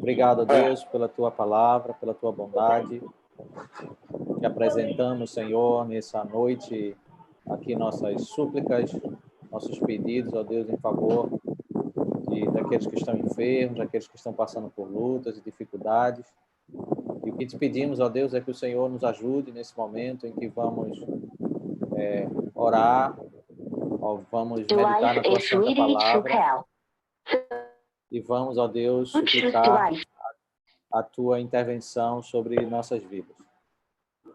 Obrigado, Deus, pela tua palavra, pela tua bondade. Te apresentamos, Senhor, nessa noite, aqui nossas súplicas, nossos pedidos, ó Deus, em favor daqueles que estão enfermos, daqueles que estão passando por lutas e dificuldades. E o que te pedimos, ó Deus, é que o Senhor nos ajude nesse momento em que vamos orar, vamos meditar na tua santa palavra e vamos, ó Deus, suplicar a tua intervenção sobre nossas vidas.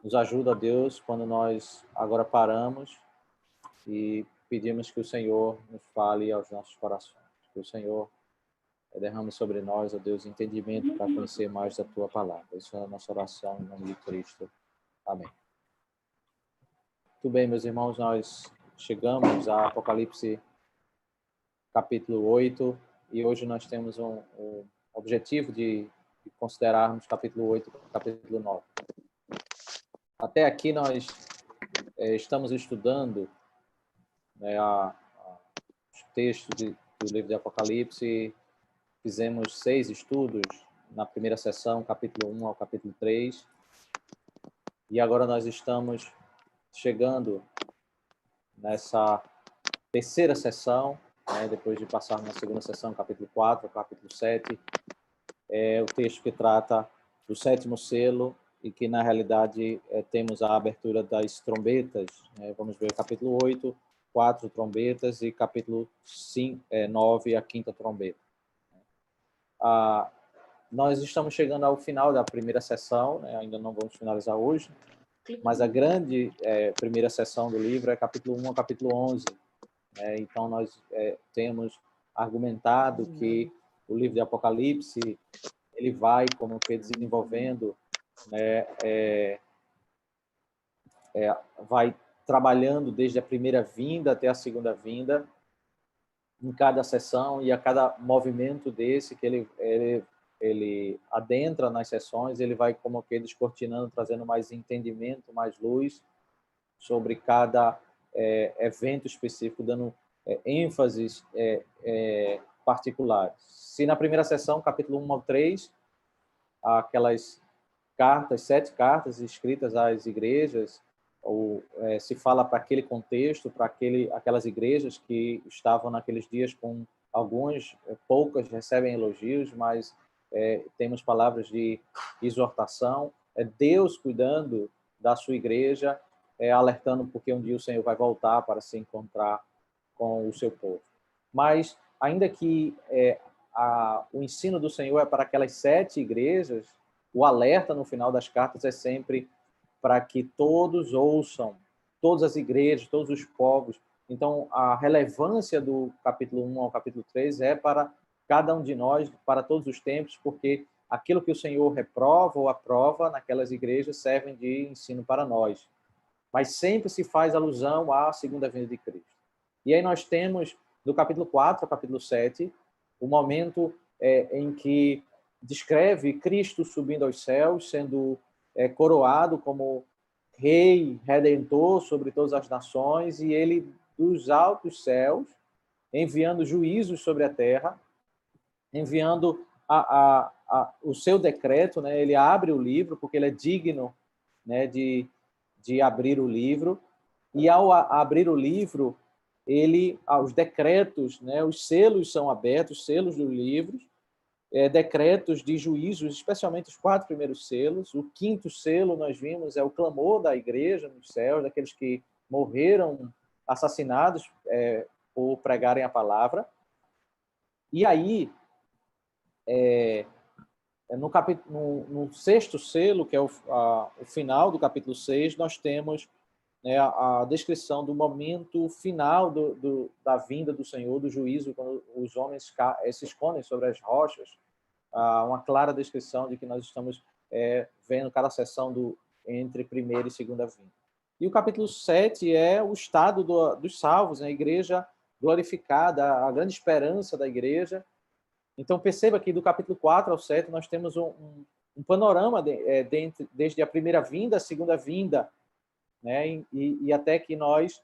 Nos ajuda, Deus, quando nós agora paramos e pedimos que o Senhor nos fale aos nossos corações. Que o Senhor derrame sobre nós, ó Deus, entendimento para conhecer mais da tua palavra. Isso é a nossa oração em nome de Cristo. Amém. Muito bem, meus irmãos, nós chegamos a Apocalipse capítulo 8 e hoje nós temos um objetivo de considerarmos capítulo 8 e capítulo 9. Até aqui nós estamos estudando os textos do livro de Apocalipse. Fizemos 6 estudos na primeira sessão, capítulo 1 ao capítulo 3. E agora nós estamos chegando nessa terceira sessão, depois de passar na segunda sessão, capítulo 4 ao capítulo 7. É o texto que trata do sétimo selo e que, na realidade, temos a abertura das trombetas. Vamos ver capítulo 8, 4 trombetas, e capítulo 9, a quinta trombeta. Nós estamos chegando ao final da primeira sessão, ainda não vamos finalizar hoje, mas a grande primeira sessão do livro é capítulo 1 ao capítulo 11. Então, nós temos argumentado que o livro de Apocalipse ele vai como que desenvolvendo, vai trabalhando desde a primeira vinda até a segunda vinda, em cada sessão, e a cada movimento desse que ele adentra nas sessões, ele vai como que descortinando, trazendo mais entendimento, mais luz sobre cada evento específico, dando ênfases particulares. Se na primeira sessão, capítulo 1 ao 3, aquelas cartas, 7 cartas escritas às igrejas, se fala para aquele contexto, para aquelas igrejas que estavam naqueles dias com poucas recebem elogios, mas temos palavras de exortação, Deus cuidando da sua igreja, alertando porque um dia o Senhor vai voltar para se encontrar com o seu povo. Mas, ainda que o ensino do Senhor é para aquelas 7 igrejas, o alerta no final das cartas é sempre para que todos ouçam, todas as igrejas, todos os povos. Então, a relevância do capítulo 1 ao capítulo 3 é para cada um de nós, para todos os tempos, porque aquilo que o Senhor reprova ou aprova naquelas igrejas servem de ensino para nós. Mas sempre se faz alusão à segunda vinda de Cristo. E aí nós temos, do capítulo 4 ao capítulo 7, o momento em que descreve Cristo subindo aos céus, sendo coroado como rei, redentor sobre todas as nações, e ele, dos altos céus, enviando juízos sobre a terra, enviando o seu decreto, ele abre o livro, porque ele é digno de abrir o livro, e ao abrir o livro, os decretos, os selos são abertos, os selos do livro, decretos de juízos, especialmente os 4 primeiros selos. O 5º selo, nós vimos, é o clamor da igreja nos céus, daqueles que morreram assassinados por pregarem a palavra. E aí, no 6º selo, que é o final do capítulo 6, nós temos a descrição do momento final da vinda do Senhor, do juízo, quando os homens se escondem sobre as rochas. Uma clara descrição de que nós estamos vendo cada sessão entre primeira e segunda vinda. E o capítulo 7 é o estado dos salvos, a igreja glorificada, a grande esperança da igreja. Então, perceba que do capítulo 4 ao 7 nós temos um panorama desde a primeira vinda, a segunda vinda, e até que nós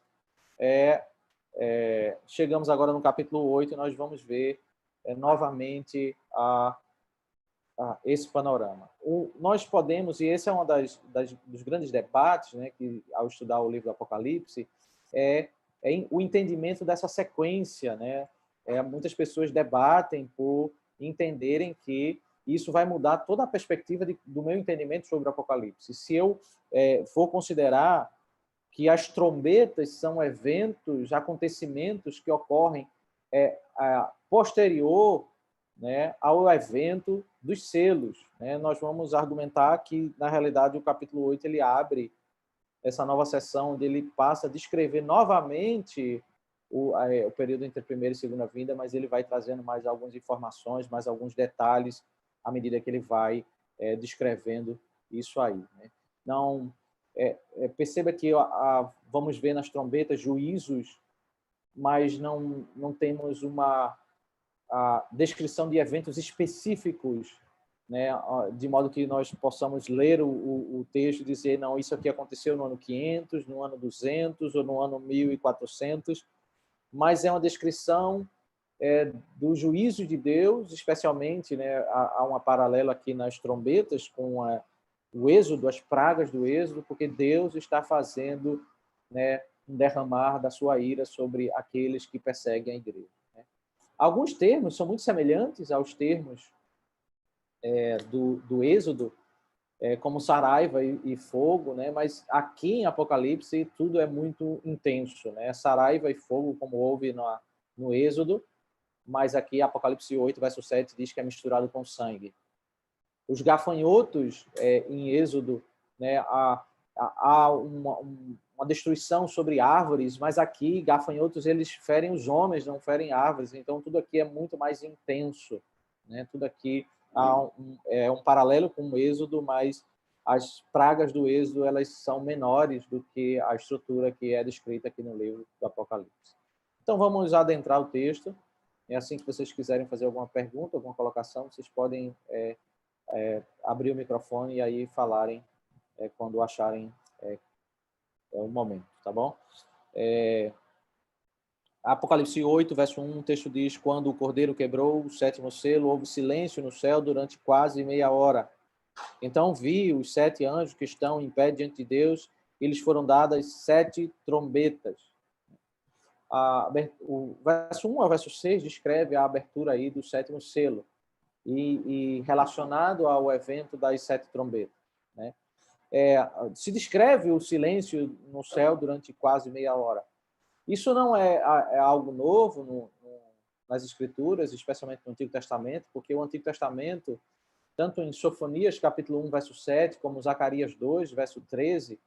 chegamos agora no capítulo 8, e nós vamos ver novamente esse panorama. Nós podemos, e esse é um dos grandes debates, né, que ao estudar o livro do Apocalipse, é o entendimento dessa sequência, né? Muitas pessoas debatem por entenderem que isso vai mudar toda a perspectiva do meu entendimento sobre o Apocalipse. Se eu for considerar que as trombetas são eventos, acontecimentos que ocorrem posterior, né, ao evento dos selos, né? Nós vamos argumentar que, na realidade, o capítulo 8 ele abre essa nova sessão, onde ele passa a descrever novamente o período entre a primeira e segunda vinda, mas ele vai trazendo mais algumas informações, mais alguns detalhes, à medida que ele vai descrevendo isso aí, né? Não, perceba que vamos ver nas trombetas juízos, mas não temos a descrição de eventos específicos, né, de modo que nós possamos ler o texto e dizer, não, isso aqui aconteceu no ano 500, no ano 200 ou no ano 1400, mas é uma descrição do juízo de Deus, especialmente, né, há uma paralela aqui nas trombetas com o êxodo, as pragas do êxodo, porque Deus está fazendo, né, um derramar da sua ira sobre aqueles que perseguem a igreja. Alguns termos são muito semelhantes aos termos do Êxodo, como saraiva e fogo, né? Mas aqui em Apocalipse tudo é muito intenso, né? Saraiva e fogo, como houve no Êxodo, mas aqui Apocalipse 8, verso 7, diz que é misturado com sangue. Os gafanhotos, em Êxodo, né, há uma destruição sobre árvores, mas aqui gafanhotos eles ferem os homens, não ferem árvores, então tudo aqui é muito mais intenso, né? Tudo aqui há um paralelo com o Êxodo, mas as pragas do Êxodo elas são menores do que a estrutura que é descrita aqui no livro do Apocalipse. Então vamos adentrar o texto. É assim que vocês quiserem fazer alguma pergunta, alguma colocação, vocês podem abrir o microfone e aí falarem quando acharem o momento, tá bom? Apocalipse 8, verso 1, o texto diz: quando o Cordeiro quebrou o sétimo selo, houve silêncio no céu durante quase meia hora. Então vi os 7 anjos que estão em pé diante de Deus, e lhes foram dadas 7 trombetas. O verso 1 ao verso 6 descreve a abertura aí do 7º selo, e relacionado ao evento das 7 trombetas, né? Se descreve o silêncio no céu durante quase meia hora. Isso não é algo novo nas Escrituras, especialmente no Antigo Testamento, porque o Antigo Testamento, tanto em Sofonias, capítulo 1, verso 7, como Zacarias 2, verso 13,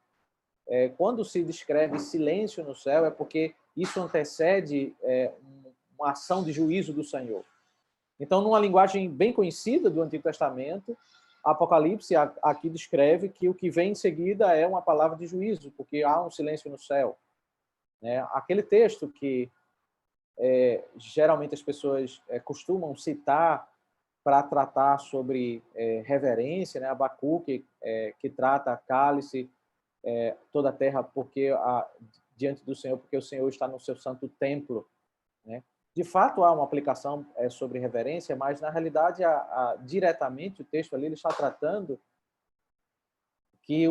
quando se descreve silêncio no céu, é porque isso antecede uma ação de juízo do Senhor. Então, numa linguagem bem conhecida do Antigo Testamento, Apocalipse aqui descreve que o que vem em seguida é uma palavra de juízo, porque há um silêncio no céu, né? Aquele texto que geralmente as pessoas costumam citar para tratar sobre reverência, né? Abacuque, que trata cálice, toda a terra porque diante do Senhor, porque o Senhor está no seu santo templo, né? De fato, há uma aplicação sobre reverência, mas, na realidade, diretamente o texto ali ele está tratando que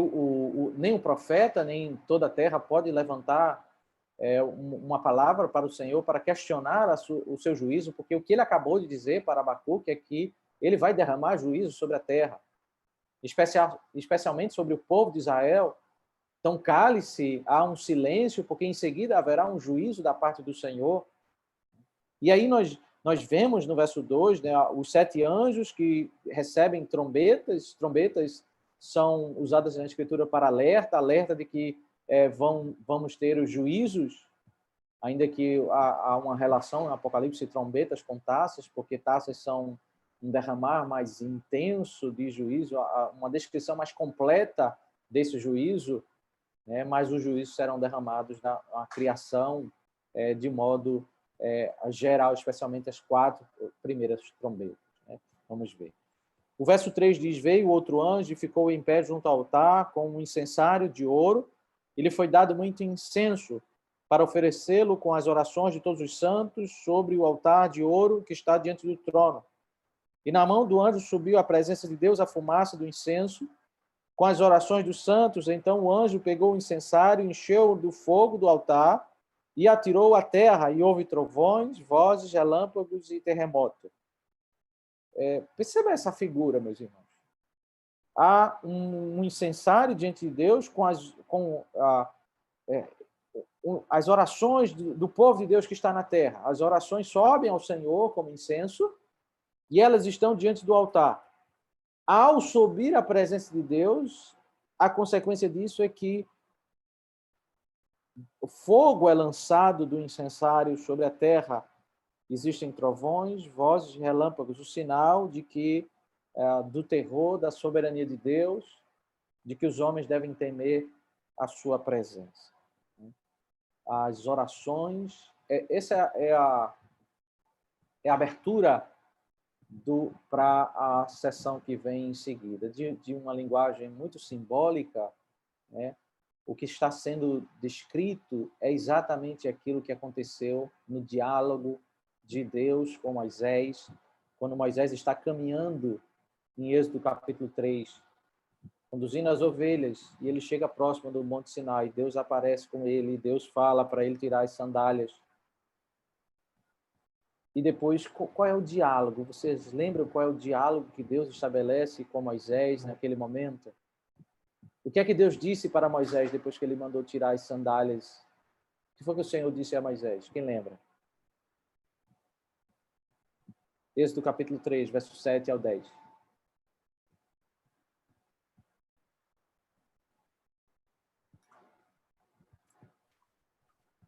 nem o profeta, nem toda a terra pode levantar uma palavra para o Senhor para questionar o seu juízo, porque o que ele acabou de dizer para Abacuque é que ele vai derramar juízo sobre a terra, especialmente sobre o povo de Israel. Então, cale-se, há um silêncio, porque em seguida haverá um juízo da parte do Senhor. E aí nós vemos no verso 2, né, os 7 anjos que recebem trombetas. Trombetas são usadas na Escritura para alerta de que vamos ter os juízos, ainda que há uma relação no Apocalipse trombetas com taças, porque taças são um derramar mais intenso de juízo, uma descrição mais completa desse juízo, né, mas os juízos serão derramados na criação de modo geral, especialmente as 4 primeiras trombetas, né? Vamos ver. O verso 3 diz: veio outro anjo e ficou em pé junto ao altar com um incensário de ouro. Ele foi dado muito incenso para oferecê-lo com as orações de todos os santos sobre o altar de ouro que está diante do trono. E na mão do anjo subiu à presença de Deus a fumaça do incenso, com as orações dos santos. Então o anjo pegou o incensário, encheu do fogo do altar e atirou à terra, e houve trovões, vozes, relâmpagos e terremoto. Perceba essa figura, meus irmãos. Há um incensário diante de Deus com as orações do povo de Deus que está na terra. As orações sobem ao Senhor como incenso e elas estão diante do altar. Ao subir à presença de Deus, a consequência disso é que o fogo é lançado do incensário sobre a terra. Existem trovões, vozes, relâmpagos, o sinal de que do terror, da soberania de Deus, de que os homens devem temer a sua presença. As orações, essa é a abertura para a sessão que vem em seguida, de uma linguagem muito simbólica, né? O que está sendo descrito é exatamente aquilo que aconteceu no diálogo de Deus com Moisés, quando Moisés está caminhando em Êxodo capítulo 3, conduzindo as ovelhas, e ele chega próximo do Monte Sinai. Deus aparece com ele, Deus fala para ele tirar as sandálias. E depois, qual é o diálogo? Vocês lembram qual é o diálogo que Deus estabelece com Moisés naquele momento? O que é que Deus disse para Moisés depois que ele mandou tirar as sandálias? O que foi que o Senhor disse a Moisés? Quem lembra? Êxodo capítulo 3, verso 7 ao 10.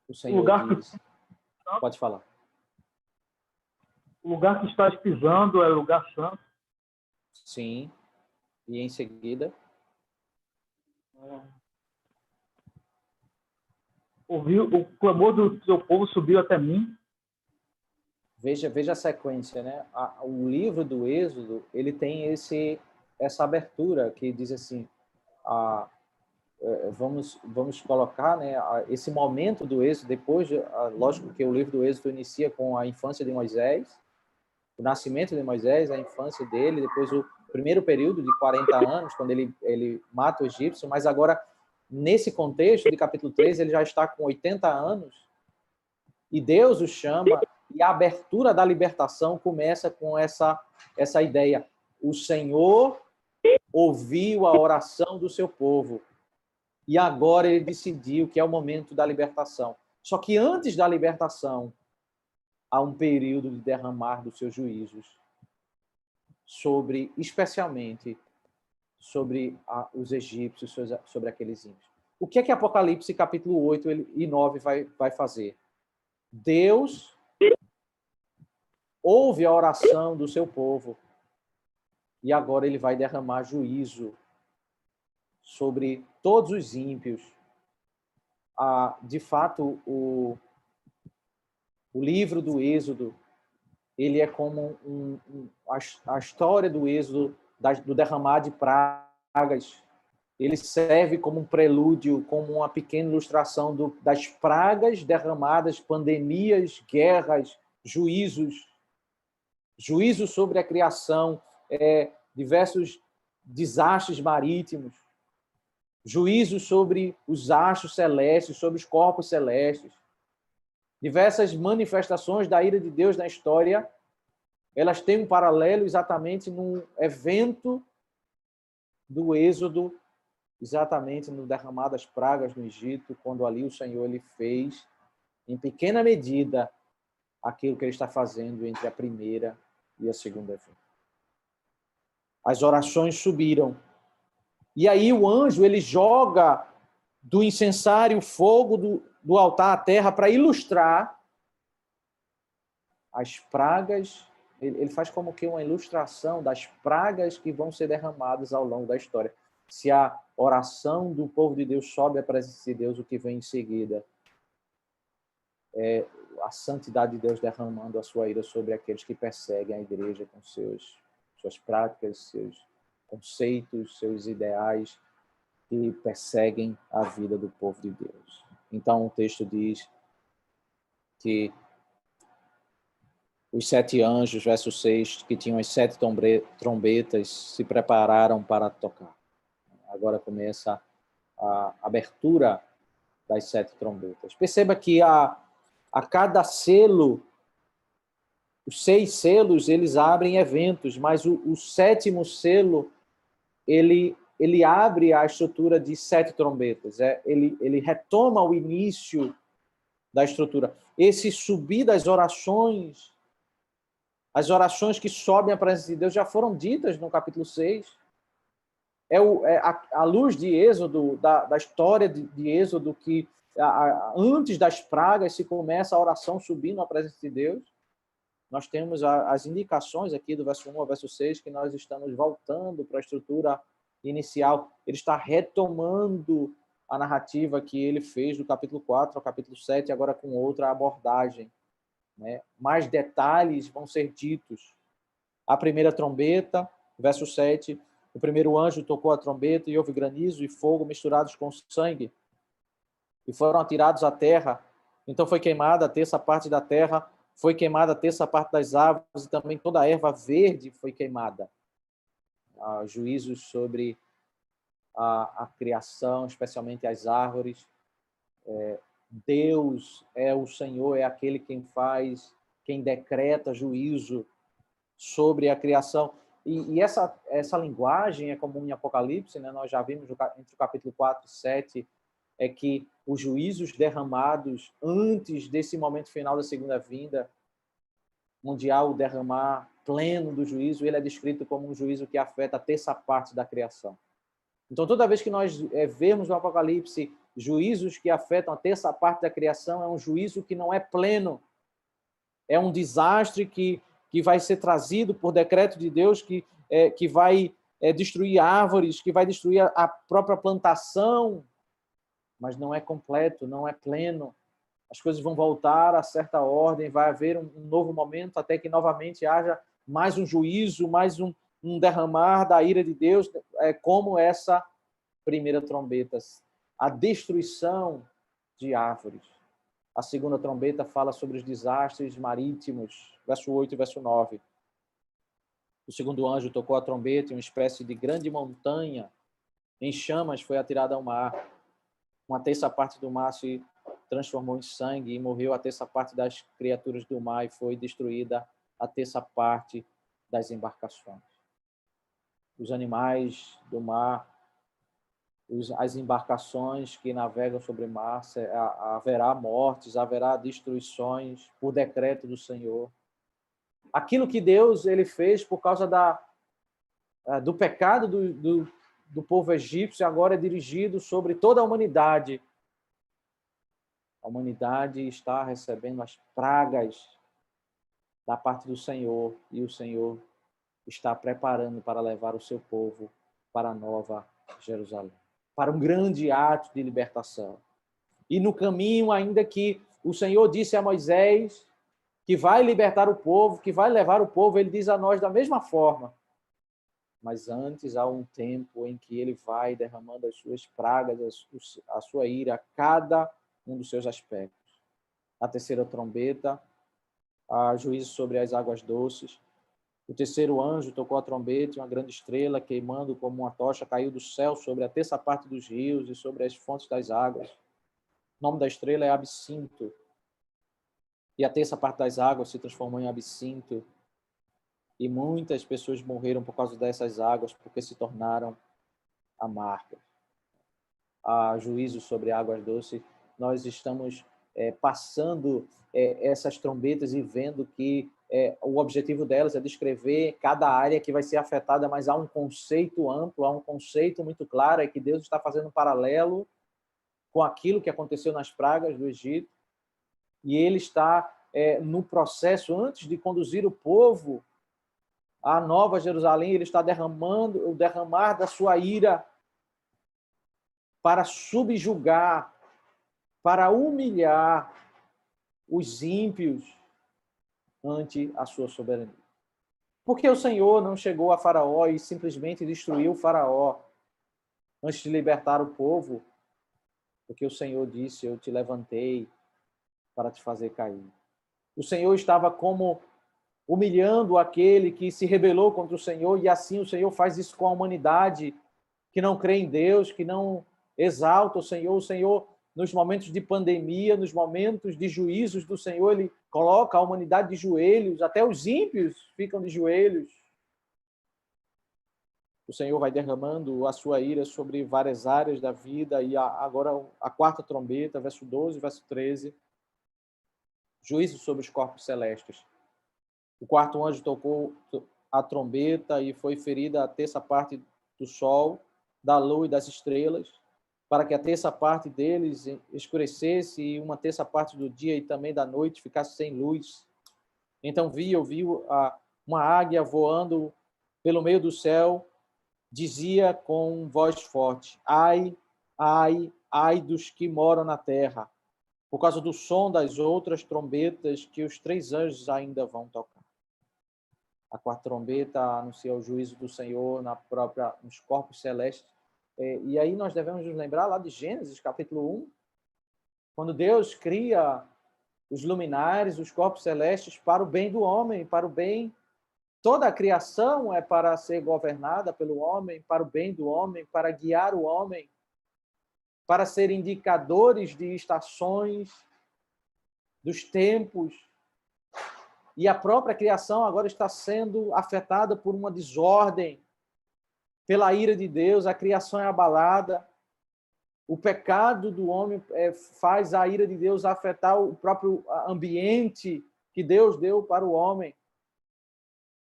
O Senhor diz... Pode falar. O lugar que estás pisando é o lugar santo. Sim. E em seguida... O clamor do teu povo subiu até mim. Veja a sequência, né? O livro do Êxodo, ele tem essa abertura que diz assim, vamos colocar, né, esse momento do Êxodo, depois, lógico que o livro do Êxodo inicia com a infância de Moisés, o nascimento de Moisés, a infância dele, depois o primeiro período de 40 anos, quando ele mata o egípcio, mas agora, nesse contexto de capítulo 3, ele já está com 80 anos, e Deus o chama, e a abertura da libertação começa com essa ideia. O Senhor ouviu a oração do seu povo, e agora ele decidiu que é o momento da libertação. Só que antes da libertação, há um período de derramar dos seus juízos especialmente sobre os egípcios, sobre aqueles ímpios. O que é que Apocalipse capítulo 8 e 9 vai fazer? Deus ouve a oração do seu povo e agora ele vai derramar juízo sobre todos os ímpios. De fato, o livro do Êxodo, ele é como a história do Êxodo, do derramar de pragas. Ele serve como um prelúdio, como uma pequena ilustração das pragas derramadas, pandemias, guerras, juízos sobre a criação, diversos desastres marítimos, juízos sobre os astros celestes, sobre os corpos celestes. Diversas manifestações da ira de Deus na história, elas têm um paralelo exatamente no evento do Êxodo, exatamente no derramar das pragas no Egito, quando ali o Senhor ele fez, em pequena medida, aquilo que ele está fazendo entre a primeira e a segunda vinda. As orações subiram. E aí o anjo ele joga do incensário fogo do altar à terra para ilustrar as pragas. Ele faz como que uma ilustração das pragas que vão ser derramadas ao longo da história. Se a oração do povo de Deus sobe à presença de Deus, o que vem em seguida é a santidade de Deus derramando a sua ira sobre aqueles que perseguem a igreja com suas práticas, seus conceitos, seus ideais, que perseguem a vida do povo de Deus. Então, o texto diz que Os 7 anjos, verso 6, que tinham as 7 trombetas, se prepararam para tocar. Agora começa a abertura das 7 trombetas. Perceba que a cada selo, os 6 selos, eles abrem eventos, mas o 7º selo, ele abre a estrutura de 7 trombetas. Ele retoma o início da estrutura. Esse subir das orações, as orações que sobem à presença de Deus já foram ditas no capítulo 6. A luz de Êxodo, da história de Êxodo, que antes das pragas se começa a oração subindo à presença de Deus. Nós temos as indicações aqui do verso 1 ao verso 6 que nós estamos voltando para a estrutura inicial. Ele está retomando a narrativa que ele fez do capítulo 4 ao capítulo 7, agora com outra abordagem, né? Mais detalhes vão ser ditos. A primeira trombeta, verso 7, o primeiro anjo tocou a trombeta e houve granizo e fogo misturados com sangue e foram atirados à terra. Então foi queimada a terça parte da terra, foi queimada a terça parte das árvores e também toda a erva verde foi queimada. Juízos sobre a criação, especialmente as árvores. Deus é o Senhor, é aquele quem decreta juízo sobre a criação. E essa linguagem é comum em Apocalipse, né? Nós já vimos entre o capítulo 4 e 7, é que os juízos derramados antes desse momento final da segunda vinda, onde há o derramar pleno do juízo, ele é descrito como um juízo que afeta a terça parte da criação. Então, toda vez que nós vemos no Apocalipse juízos que afetam a terça parte da criação, é um juízo que não é pleno. É um desastre que vai ser trazido por decreto de Deus, que vai destruir árvores, que vai destruir a própria plantação, mas não é completo, não é pleno. As coisas vão voltar a certa ordem, vai haver um novo momento, até que novamente haja mais um juízo, mais um derramar da ira de Deus, como essa primeira trombeta, a destruição de árvores. A segunda trombeta fala sobre os desastres marítimos, verso 8 e verso 9. O segundo anjo tocou a trombeta e uma espécie de grande montanha em chamas foi atirada ao mar. Uma terça parte do mar se transformou em sangue e morreu a terça parte das criaturas do mar e foi destruída a terça parte das embarcações. Os animais do mar, as embarcações que navegam sobre o mar, haverá mortes, haverá destruições por decreto do Senhor. Aquilo que Deus ele fez por causa do pecado do povo egípcio agora é dirigido sobre toda a humanidade. A humanidade está recebendo as pragas da parte do Senhor e o Senhor está preparando para levar o seu povo para a nova Jerusalém, para um grande ato de libertação. E no caminho, ainda que o Senhor disse a Moisés que vai libertar o povo, que vai levar o povo, ele diz a nós da mesma forma. Mas antes há um tempo em que ele vai derramando as suas pragas, a sua ira, a cada um dos seus aspectos. A terceira trombeta, a juízo sobre as águas doces. O terceiro anjo tocou a trombeta e uma grande estrela, queimando como uma tocha, caiu do céu sobre a terça parte dos rios e sobre as fontes das águas. O nome da estrela é Absinto. E a terça parte das águas se transformou em absinto. E muitas pessoas morreram por causa dessas águas, porque se tornaram amargas. Há juízo sobre águas doces. Nós estamos passando essas trombetas e vendo que o objetivo delas é descrever cada área que vai ser afetada, mas há um conceito amplo, há um conceito muito claro, é que Deus está fazendo um paralelo com aquilo que aconteceu nas pragas do Egito, e ele está no processo, antes de conduzir o povo à Nova Jerusalém, ele está derramando o derramar da sua ira para subjugar, para humilhar os ímpios ante a sua soberania. Porque o Senhor não chegou a Faraó e simplesmente destruiu o Faraó antes de libertar o povo, porque o Senhor disse, eu te levantei para te fazer cair. O Senhor estava como humilhando aquele que se rebelou contra o Senhor, e assim o Senhor faz isso com a humanidade que não crê em Deus, que não exalta o Senhor. O Senhor, nos momentos de pandemia, nos momentos de juízos do Senhor, ele coloca a humanidade de joelhos, até os ímpios ficam de joelhos. O Senhor vai derramando a sua ira sobre várias áreas da vida, e agora a quarta trombeta, verso 12, verso 13, juízo sobre os corpos celestes. O quarto anjo tocou a trombeta e foi ferida a terça parte do sol, da lua e das estrelas, para que a terça parte deles escurecesse e uma terça parte do dia e também da noite ficasse sem luz. Então eu vi uma águia voando pelo meio do céu, dizia com voz forte: ai, ai, ai dos que moram na terra, por causa do som das outras trombetas que os 3 anjos ainda vão tocar. A quarta trombeta anuncia o juízo do Senhor nos corpos celestes. E aí nós devemos nos lembrar lá de Gênesis, capítulo 1, quando Deus cria os luminares, os corpos celestes, para o bem do homem, para o bem. Toda a criação é para ser governada pelo homem, para o bem do homem, para guiar o homem, para ser indicadores de estações, dos tempos. E a própria criação agora está sendo afetada por uma desordem, pela ira de Deus. A criação é abalada. O pecado do homem faz a ira de Deus afetar o próprio ambiente que Deus deu para o homem.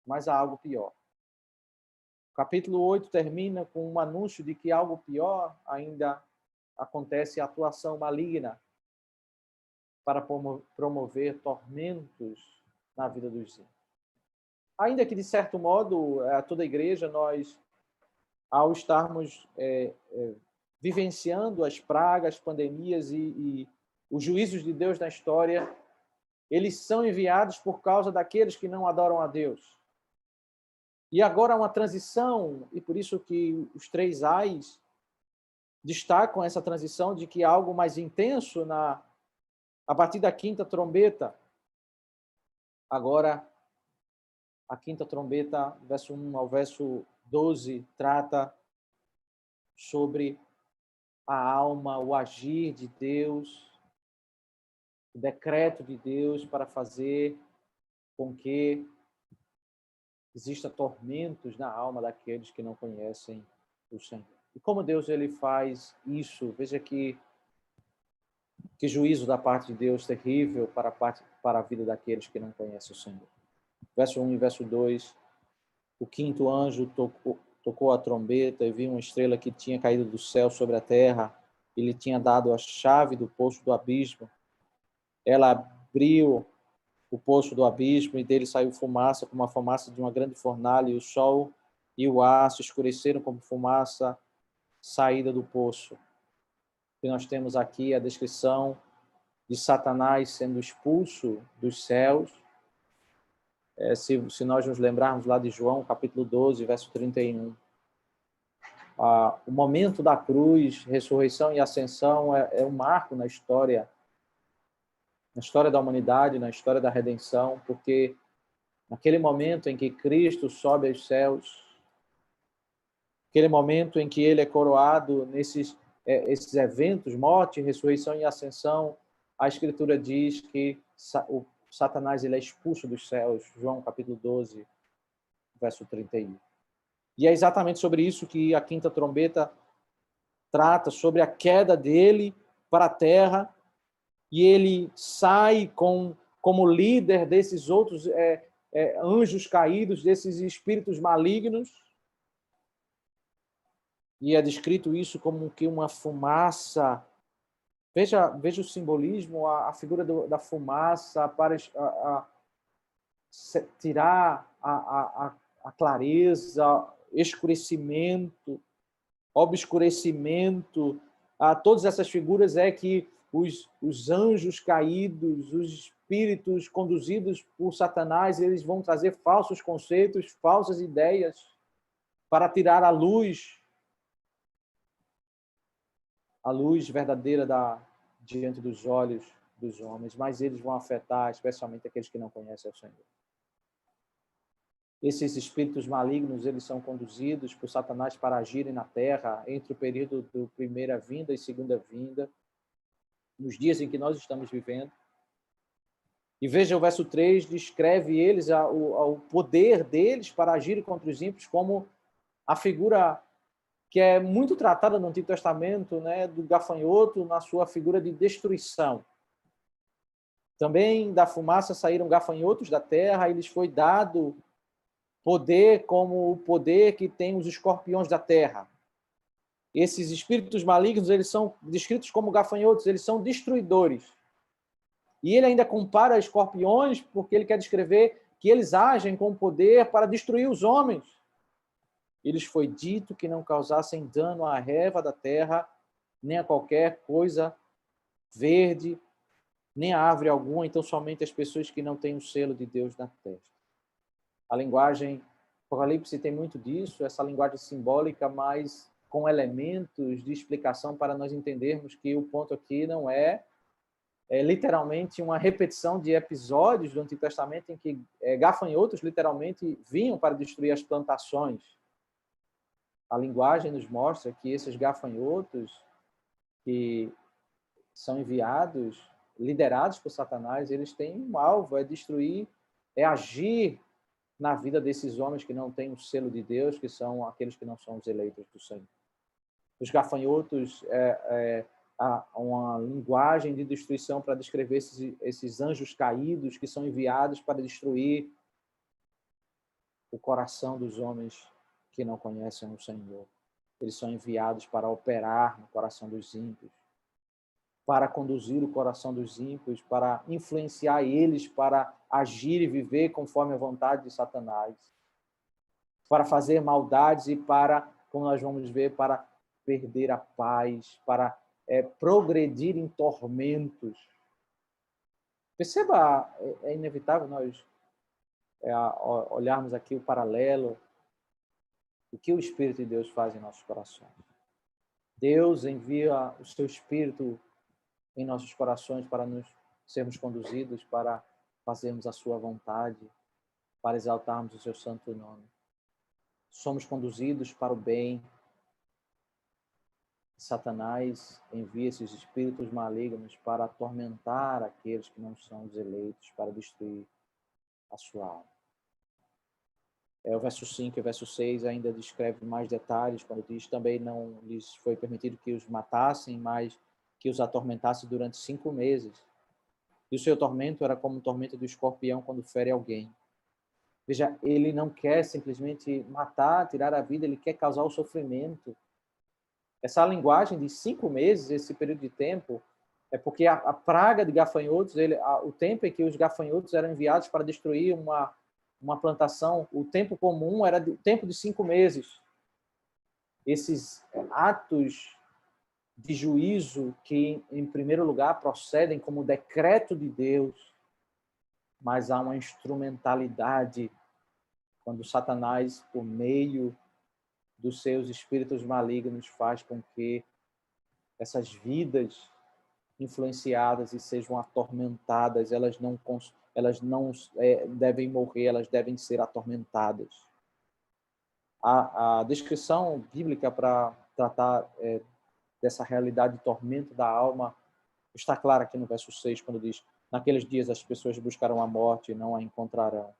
Mas há algo pior. O capítulo 8 termina com um anúncio de que algo pior ainda acontece, a atuação maligna para promover tormentos na vida dos ímpios. Ainda que, de certo modo, toda a igreja, nós, ao estarmos vivenciando as pragas, pandemias e os juízos de Deus na história, eles são enviados por causa daqueles que não adoram a Deus. E agora há uma transição, e por isso que os 3 ais destacam essa transição de que há algo mais intenso a partir da quinta trombeta. Agora, a quinta trombeta, verso 1 ao verso 12, trata sobre a alma, o agir de Deus, o decreto de Deus para fazer com que exista tormentos na alma daqueles que não conhecem o Senhor. E como Deus ele faz isso? Veja que juízo da parte de Deus terrível para a vida daqueles que não conhecem o Senhor. Verso 1 e verso 2, o quinto anjo tocou a trombeta e viu uma estrela que tinha caído do céu sobre a terra. Ele tinha dado a chave do poço do abismo. Ela abriu o poço do abismo e dele saiu fumaça, como a fumaça de uma grande fornalha, e o sol e o ar se escureceram como fumaça saída do poço. E nós temos aqui a descrição de Satanás sendo expulso dos céus. Se nós nos lembrarmos lá de João, capítulo 12, verso 31, o momento da cruz, ressurreição e ascensão é um marco na história da humanidade, na história da redenção, porque naquele momento em que Cristo sobe aos céus, aquele momento em que ele é coroado nesses esses eventos, morte, ressurreição e ascensão, a Escritura diz que o Satanás ele é expulso dos céus, João capítulo 12, verso 31. E é exatamente sobre isso que a quinta trombeta trata, sobre a queda dele para a terra, e ele sai como líder desses outros anjos caídos, desses espíritos malignos, e é descrito isso como que uma fumaça. Veja o simbolismo, a figura da fumaça para tirar a clareza, escurecimento, obscurecimento. Todas essas figuras é que os anjos caídos, os espíritos conduzidos por Satanás, eles vão trazer falsos conceitos, falsas ideias para tirar a luz verdadeira diante dos olhos dos homens, mas eles vão afetar especialmente aqueles que não conhecem o Senhor. Esses espíritos malignos, eles são conduzidos por Satanás para agirem na terra entre o período da primeira vinda e segunda vinda, nos dias em que nós estamos vivendo. E veja, o verso 3 descreve eles, o poder deles para agirem contra os ímpios, como a figura que é muito tratada no Antigo Testamento, né, do gafanhoto, na sua figura de destruição. Também da fumaça saíram gafanhotos da terra, e lhes foi dado poder como o poder que tem os escorpiões da terra. Esses espíritos malignos, eles são descritos como gafanhotos, eles são destruidores. E ele ainda compara escorpiões porque ele quer descrever que eles agem com poder para destruir os homens. Eles foi dito que não causassem dano à erva da terra, nem a qualquer coisa verde, nem a árvore alguma, então somente as pessoas que não têm o selo de Deus na testa. A linguagem, Apocalipse tem muito disso, essa linguagem simbólica, mas com elementos de explicação para nós entendermos que o ponto aqui não é literalmente uma repetição de episódios do Antigo Testamento em que gafanhotos literalmente vinham para destruir as plantações. A linguagem nos mostra que esses gafanhotos que são enviados, liderados por Satanás, eles têm um alvo, é destruir, é agir na vida desses homens que não têm o selo de Deus, que são aqueles que não são os eleitos do Senhor. Os gafanhotos uma linguagem de destruição para descrever esses anjos caídos que são enviados para destruir o coração dos homens que não conhecem o Senhor. Eles são enviados para operar no coração dos ímpios, para conduzir o coração dos ímpios, para influenciar eles para agir e viver conforme a vontade de Satanás, para fazer maldades e para, como nós vamos ver, para perder a paz, para progredir em tormentos. Perceba, é inevitável nós olharmos aqui o paralelo, o que o Espírito de Deus faz em nossos corações. Deus envia o seu Espírito em nossos corações para nos sermos conduzidos, para fazermos a sua vontade, para exaltarmos o seu santo nome. Somos conduzidos para o bem. Satanás envia esses espíritos malignos para atormentar aqueles que não são os eleitos, para destruir a sua alma. O verso 5 e o verso 6 ainda descreve mais detalhes, quando diz também não lhes foi permitido que os matassem, mas que os atormentasse durante 5 meses. E o seu tormento era como o tormento do escorpião quando fere alguém. Veja, ele não quer simplesmente matar, tirar a vida, ele quer causar o sofrimento. Essa linguagem de 5 meses, esse período de tempo, é porque a praga de gafanhotos, o tempo em que os gafanhotos eram enviados para destruir uma plantação, o tempo comum era o tempo de 5 meses. Esses atos de juízo que, em primeiro lugar, procedem como decreto de Deus, mas há uma instrumentalidade quando Satanás, por meio dos seus espíritos malignos, faz com que essas vidas influenciadas e sejam atormentadas, elas não devem morrer, elas devem ser atormentadas. A descrição bíblica para tratar dessa realidade de tormento da alma está clara aqui no verso 6, quando diz: naqueles dias as pessoas buscarão a morte e não a encontrarão.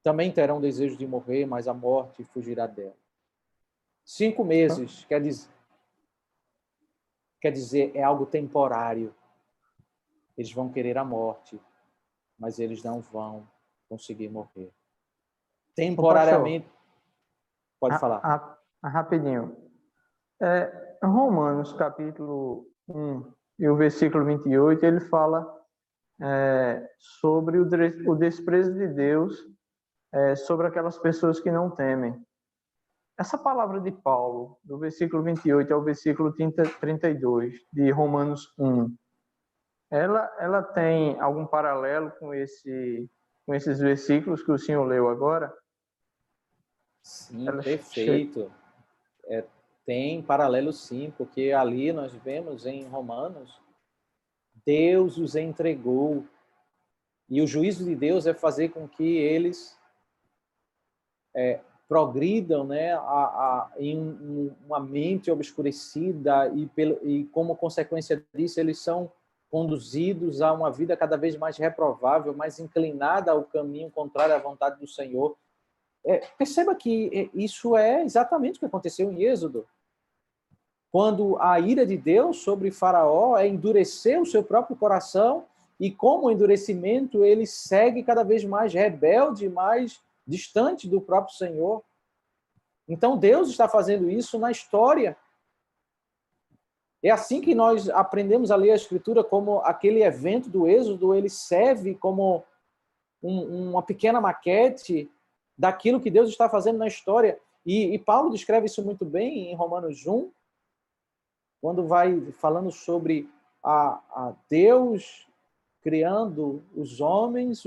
Também terão desejo de morrer, mas a morte fugirá dela. 5 meses quer dizer, é algo temporário. Eles vão querer a morte, mas eles não vão conseguir morrer. Temporariamente. Pode falar. Rapidinho. Romanos, capítulo 1 e o versículo 28, ele fala sobre o desprezo de Deus sobre aquelas pessoas que não temem. Essa palavra de Paulo, do versículo 28 ao versículo 32 de Romanos 1, ela tem algum paralelo com esses versículos que o senhor leu agora? Sim, perfeito. Tem paralelo sim, porque ali nós vemos em Romanos, Deus os entregou. E o juízo de Deus é fazer com que eles progridam, né, em uma mente obscurecida e como consequência disso eles são conduzidos a uma vida cada vez mais reprovável, mais inclinada ao caminho contrário à vontade do Senhor. Perceba que isso é exatamente o que aconteceu em Êxodo. Quando a ira de Deus sobre Faraó endurecer o seu próprio coração, e como o endurecimento ele segue cada vez mais rebelde, mais distante do próprio Senhor. Então Deus está fazendo isso na história. É assim que nós aprendemos a ler a Escritura, como aquele evento do Êxodo, ele serve como uma pequena maquete daquilo que Deus está fazendo na história. E Paulo descreve isso muito bem em Romanos 1, quando vai falando sobre a Deus criando os homens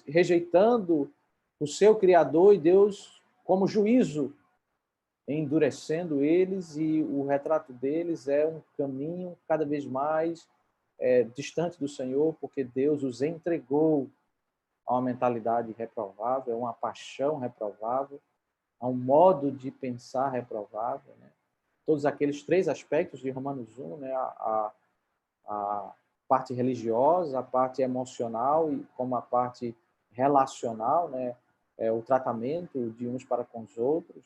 rejeitando o seu Criador e Deus como juízo, endurecendo eles, e o retrato deles é um caminho cada vez mais distante do Senhor, porque Deus os entregou a uma mentalidade reprovável, a uma paixão reprovável, a um modo de pensar reprovável, né? Todos aqueles 3 aspectos de Romanos 1, né? A parte religiosa, a parte emocional e como a parte relacional, né? O tratamento de uns para com os outros,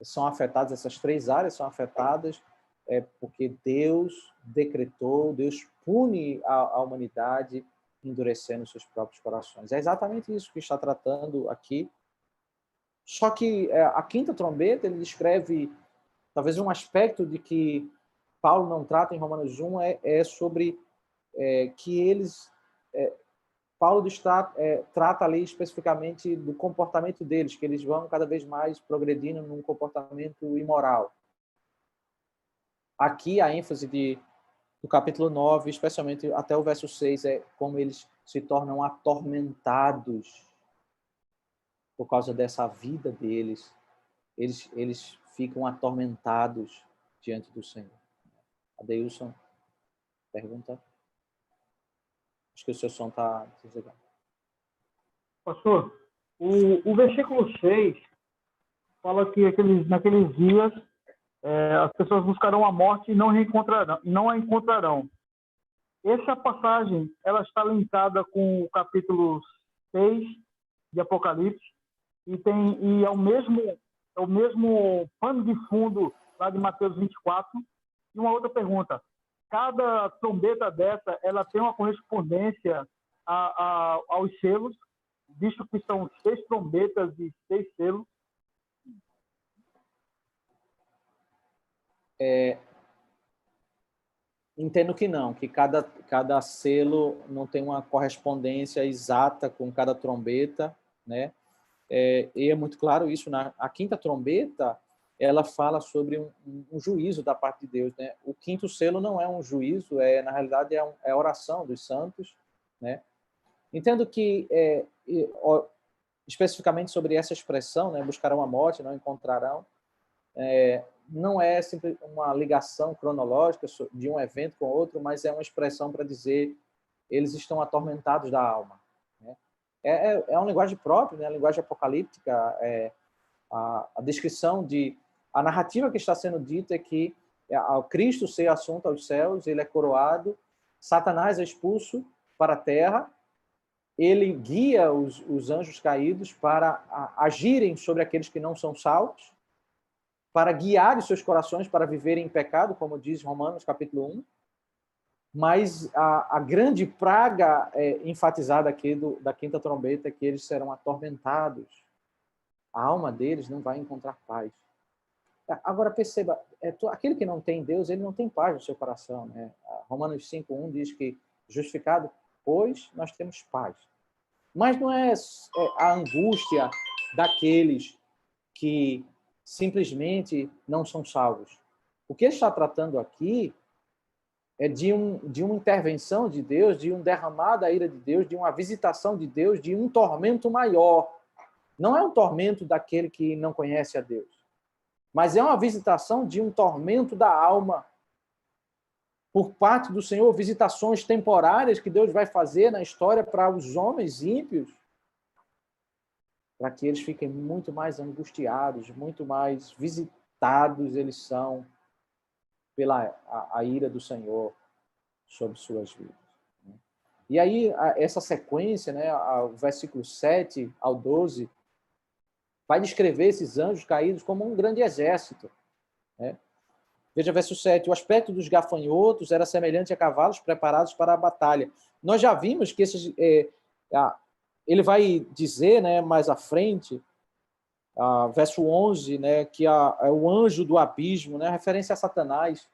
são afetadas, essas 3 áreas são afetadas porque Deus decretou, Deus pune a humanidade endurecendo seus próprios corações. É exatamente isso que está tratando aqui. Só que a quinta trombeta, ele descreve talvez um aspecto de que Paulo não trata em Romanos 1, sobre que eles... Paulo trata ali especificamente do comportamento deles, que eles vão cada vez mais progredindo num comportamento imoral. Aqui a ênfase do capítulo 9, especialmente até o verso 6, é como eles se tornam atormentados por causa dessa vida deles. Eles ficam atormentados diante do Senhor. Adeilson, pergunta? Acho que o seu som está desligado. Pastor, o versículo 6 fala que naqueles dias as pessoas buscarão a morte e não a encontrarão. Essa passagem ela está linkada com o capítulo 6 de Apocalipse e é o mesmo pano de fundo lá de Mateus 24. E uma outra pergunta: cada trombeta dessa ela tem uma correspondência aos selos, visto que são 6 trombetas e 6 selos? Entendo que não, que cada selo não tem uma correspondência exata com cada trombeta, né? E é muito claro isso. A quinta trombeta, ela fala sobre um juízo da parte de Deus, né? O quinto selo não é um juízo, na realidade é a oração dos santos, né? Entendo que especificamente sobre essa expressão, né? Buscarão a morte, não encontrarão. Não é sempre uma ligação cronológica de um evento com outro, mas é uma expressão para dizer eles estão atormentados da alma, né? É uma linguagem própria, né? A linguagem apocalíptica, a descrição a narrativa que está sendo dita é que ao Cristo ser assunto aos céus, ele é coroado, Satanás é expulso para a terra, ele guia os anjos caídos para agirem sobre aqueles que não são salvos, para guiar os seus corações para viverem em pecado, como diz Romanos capítulo 1. Mas a grande praga enfatizada aqui da quinta trombeta é que eles serão atormentados. A alma deles não vai encontrar paz. Agora perceba, aquele que não tem Deus, ele não tem paz no seu coração, né? Romanos 5:1 diz que justificado, pois nós temos paz. Mas não é a angústia daqueles que simplesmente não são salvos. O que ele está tratando aqui é de uma intervenção de Deus, de um derramar da ira de Deus, de uma visitação de Deus, de um tormento maior. Não é um tormento daquele que não conhece a Deus, mas é uma visitação de um tormento da alma por parte do Senhor, visitações temporárias que Deus vai fazer na história para os homens ímpios. para que eles fiquem muito mais angustiados, muito mais visitados eles são pela a ira do Senhor sobre suas vidas. E aí, essa sequência, né, o versículo 7 ao 12, vai descrever esses anjos caídos como um grande exército, né? Veja, verso 7, o aspecto dos gafanhotos era semelhante a cavalos preparados para a batalha. Nós já vimos que ele vai dizer, né, mais à frente, verso 11, né, que é o anjo do abismo, né, referência a Satanás.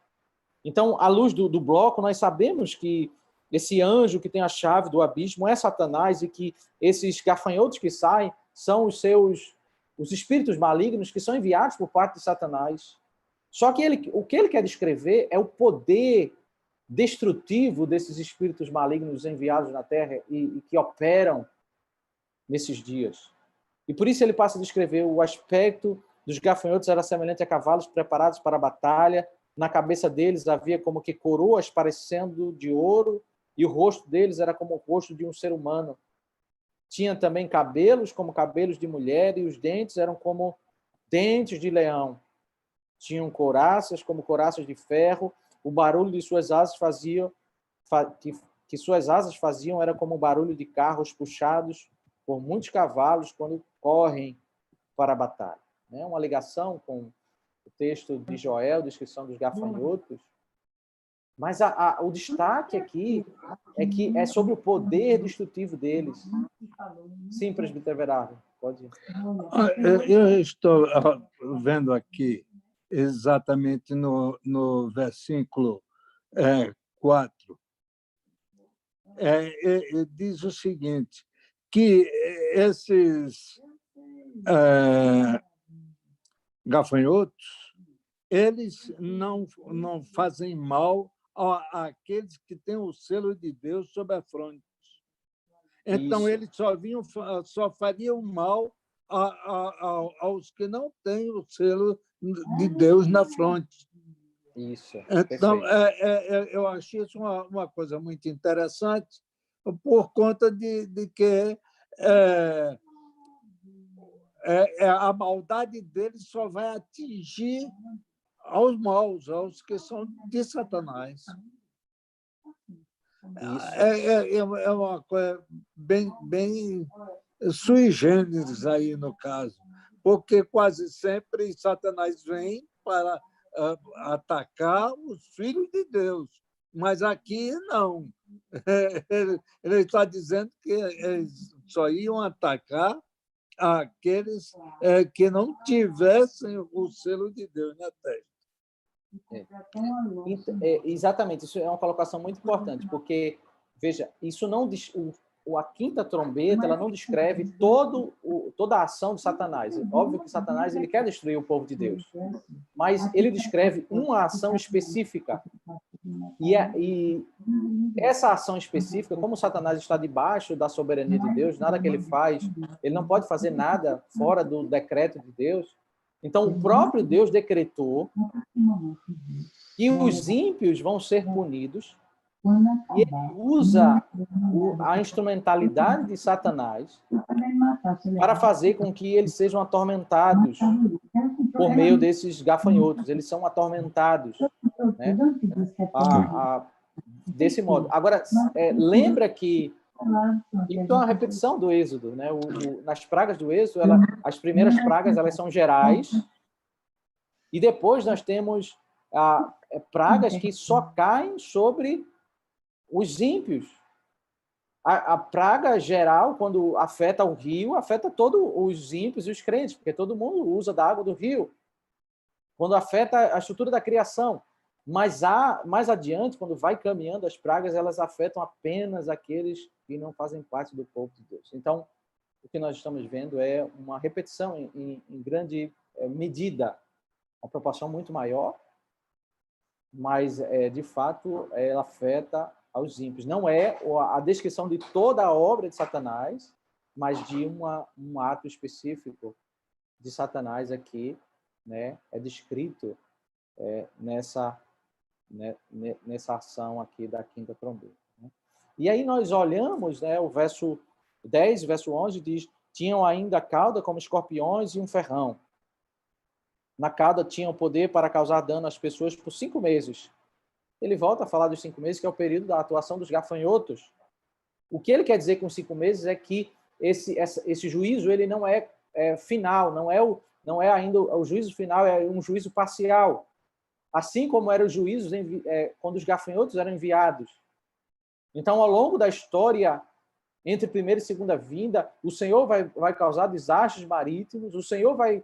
Então, à luz do bloco, nós sabemos que esse anjo que tem a chave do abismo é Satanás e que esses gafanhotos que saem são os espíritos malignos que são enviados por parte de Satanás. Só que o que ele quer descrever é o poder destrutivo desses espíritos malignos enviados na Terra e que operam nesses dias. E por isso ele passa a descrever o aspecto dos gafanhotos era semelhante a cavalos preparados para a batalha. Na cabeça deles havia como que coroas parecendo de ouro e o rosto deles era como o rosto de um ser humano. Tinha também cabelos como cabelos de mulher e os dentes eram como dentes de leão. Tinham couraças como couraças de ferro. O barulho de suas asas que suas asas faziam era como o barulho de carros puxados por muitos cavalos quando correm para a batalha. Uma ligação com o texto de Joel, descrição dos gafanhotos. Mas o destaque aqui é que é sobre o poder destrutivo deles. Sim, presbítero Everardo, pode ir. Eu estou vendo aqui exatamente no versículo 4. Diz o seguinte, que esses gafanhotos, eles não fazem mal àqueles que têm o selo de Deus sobre a fronte. Então, Isso. eles só fariam mal aos que não têm o selo de Deus na fronte. Isso. Então, Perfeito. eu achei isso uma coisa muito interessante, por conta de que a maldade deles só vai atingir aos maus, aos que são de Satanás. É uma coisa bem sui generis aí no caso, porque quase sempre Satanás vem para atacar os filhos de Deus, mas aqui não. Ele está dizendo que eles só iam atacar aqueles que não tivessem o selo de Deus na testa. Exatamente, isso é uma colocação muito importante, porque, veja, isso não a quinta trombeta ela não descreve toda a ação de Satanás. Óbvio que Satanás ele quer destruir o povo de Deus, mas ele descreve uma ação específica. E essa ação específica, como Satanás está debaixo da soberania de Deus, nada que ele faz, ele não pode fazer nada fora do decreto de Deus. Então, o próprio Deus decretou que os ímpios vão ser punidos e ele usa a instrumentalidade de Satanás para fazer com que eles sejam atormentados por meio desses gafanhotos. Eles são atormentados, né? Desse modo. Agora, lembra que isso é uma repetição do Êxodo, né? Nas pragas do Êxodo, as primeiras pragas elas são gerais e depois nós temos pragas que só caem sobre os ímpios. A praga geral, quando afeta o rio, afeta todos os ímpios e os crentes, porque todo mundo usa da água do rio. Quando afeta a estrutura da criação. Mas mais adiante, quando vai caminhando, as pragas elas afetam apenas aqueles que não fazem parte do povo de Deus. Então, o que nós estamos vendo é uma repetição em grande medida, uma proporção muito maior, mas, de fato, ela afeta aos ímpios. Não é a descrição de toda a obra de Satanás, mas de um ato específico de Satanás aqui, né, é descrito nessa ação aqui da quinta trombeta. Né? E aí nós olhamos, né, o verso 10, verso 11, diz: tinham ainda cauda como escorpiões e um ferrão. Na cauda tinham poder para causar dano às pessoas por 5 meses. Ele volta a falar dos 5 meses, que é o período da atuação dos gafanhotos. O que ele quer dizer com 5 meses é que esse juízo ele não é final, não é ainda o juízo final, é um juízo parcial. Assim como eram os juízos quando os gafanhotos eram enviados. Então, ao longo da história, entre primeira e segunda vinda, o Senhor vai causar desastres marítimos, o Senhor vai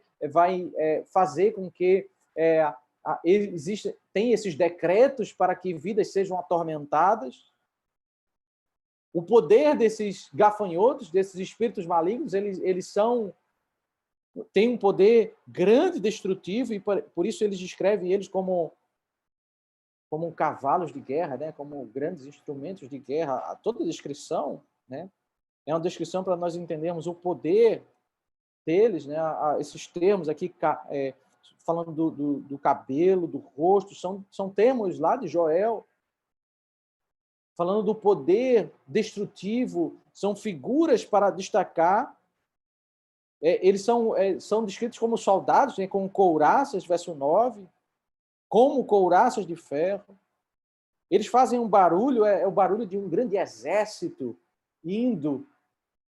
fazer com que tem esses decretos para que vidas sejam atormentadas. O poder desses gafanhotos, desses espíritos malignos, eles têm um poder grande, destrutivo, e por isso eles descrevem eles como cavalos de guerra, né? Como grandes instrumentos de guerra. Toda a descrição, né? É uma descrição para nós entendermos o poder deles, né? Esses termos aqui, falando do cabelo, do rosto, são termos lá de Joel, falando do poder destrutivo, são figuras para destacar. Eles são descritos como soldados, né? Como couraças, verso 9, como couraças de ferro. Eles fazem um barulho, é o barulho de um grande exército indo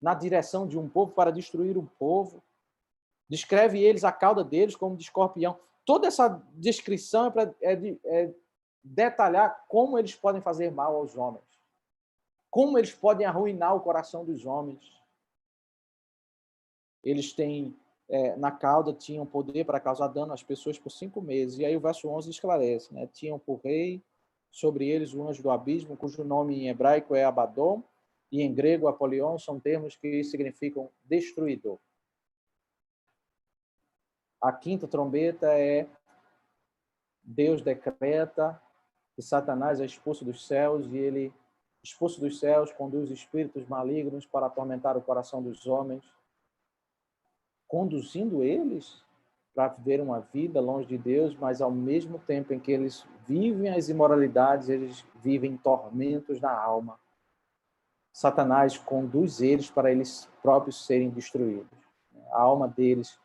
na direção de um povo para destruir um povo. Descreve eles, a cauda deles, como de escorpião. Toda essa descrição é para detalhar como eles podem fazer mal aos homens, como eles podem arruinar o coração dos homens. Eles têm, na cauda, tinham poder para causar dano às pessoas por 5 meses. E aí o verso 11 esclarece, né? Tinham por rei sobre eles o anjo do abismo, cujo nome em hebraico é Abaddon, e em grego Apolion, são termos que significam destruidor. A quinta trombeta Deus decreta que Satanás é expulso dos céus, e ele, expulso dos céus, conduz espíritos malignos para atormentar o coração dos homens, conduzindo eles para viver uma vida longe de Deus, mas ao mesmo tempo em que eles vivem as imoralidades, eles vivem tormentos na alma. Satanás conduz eles para eles próprios serem destruídos. A alma deles,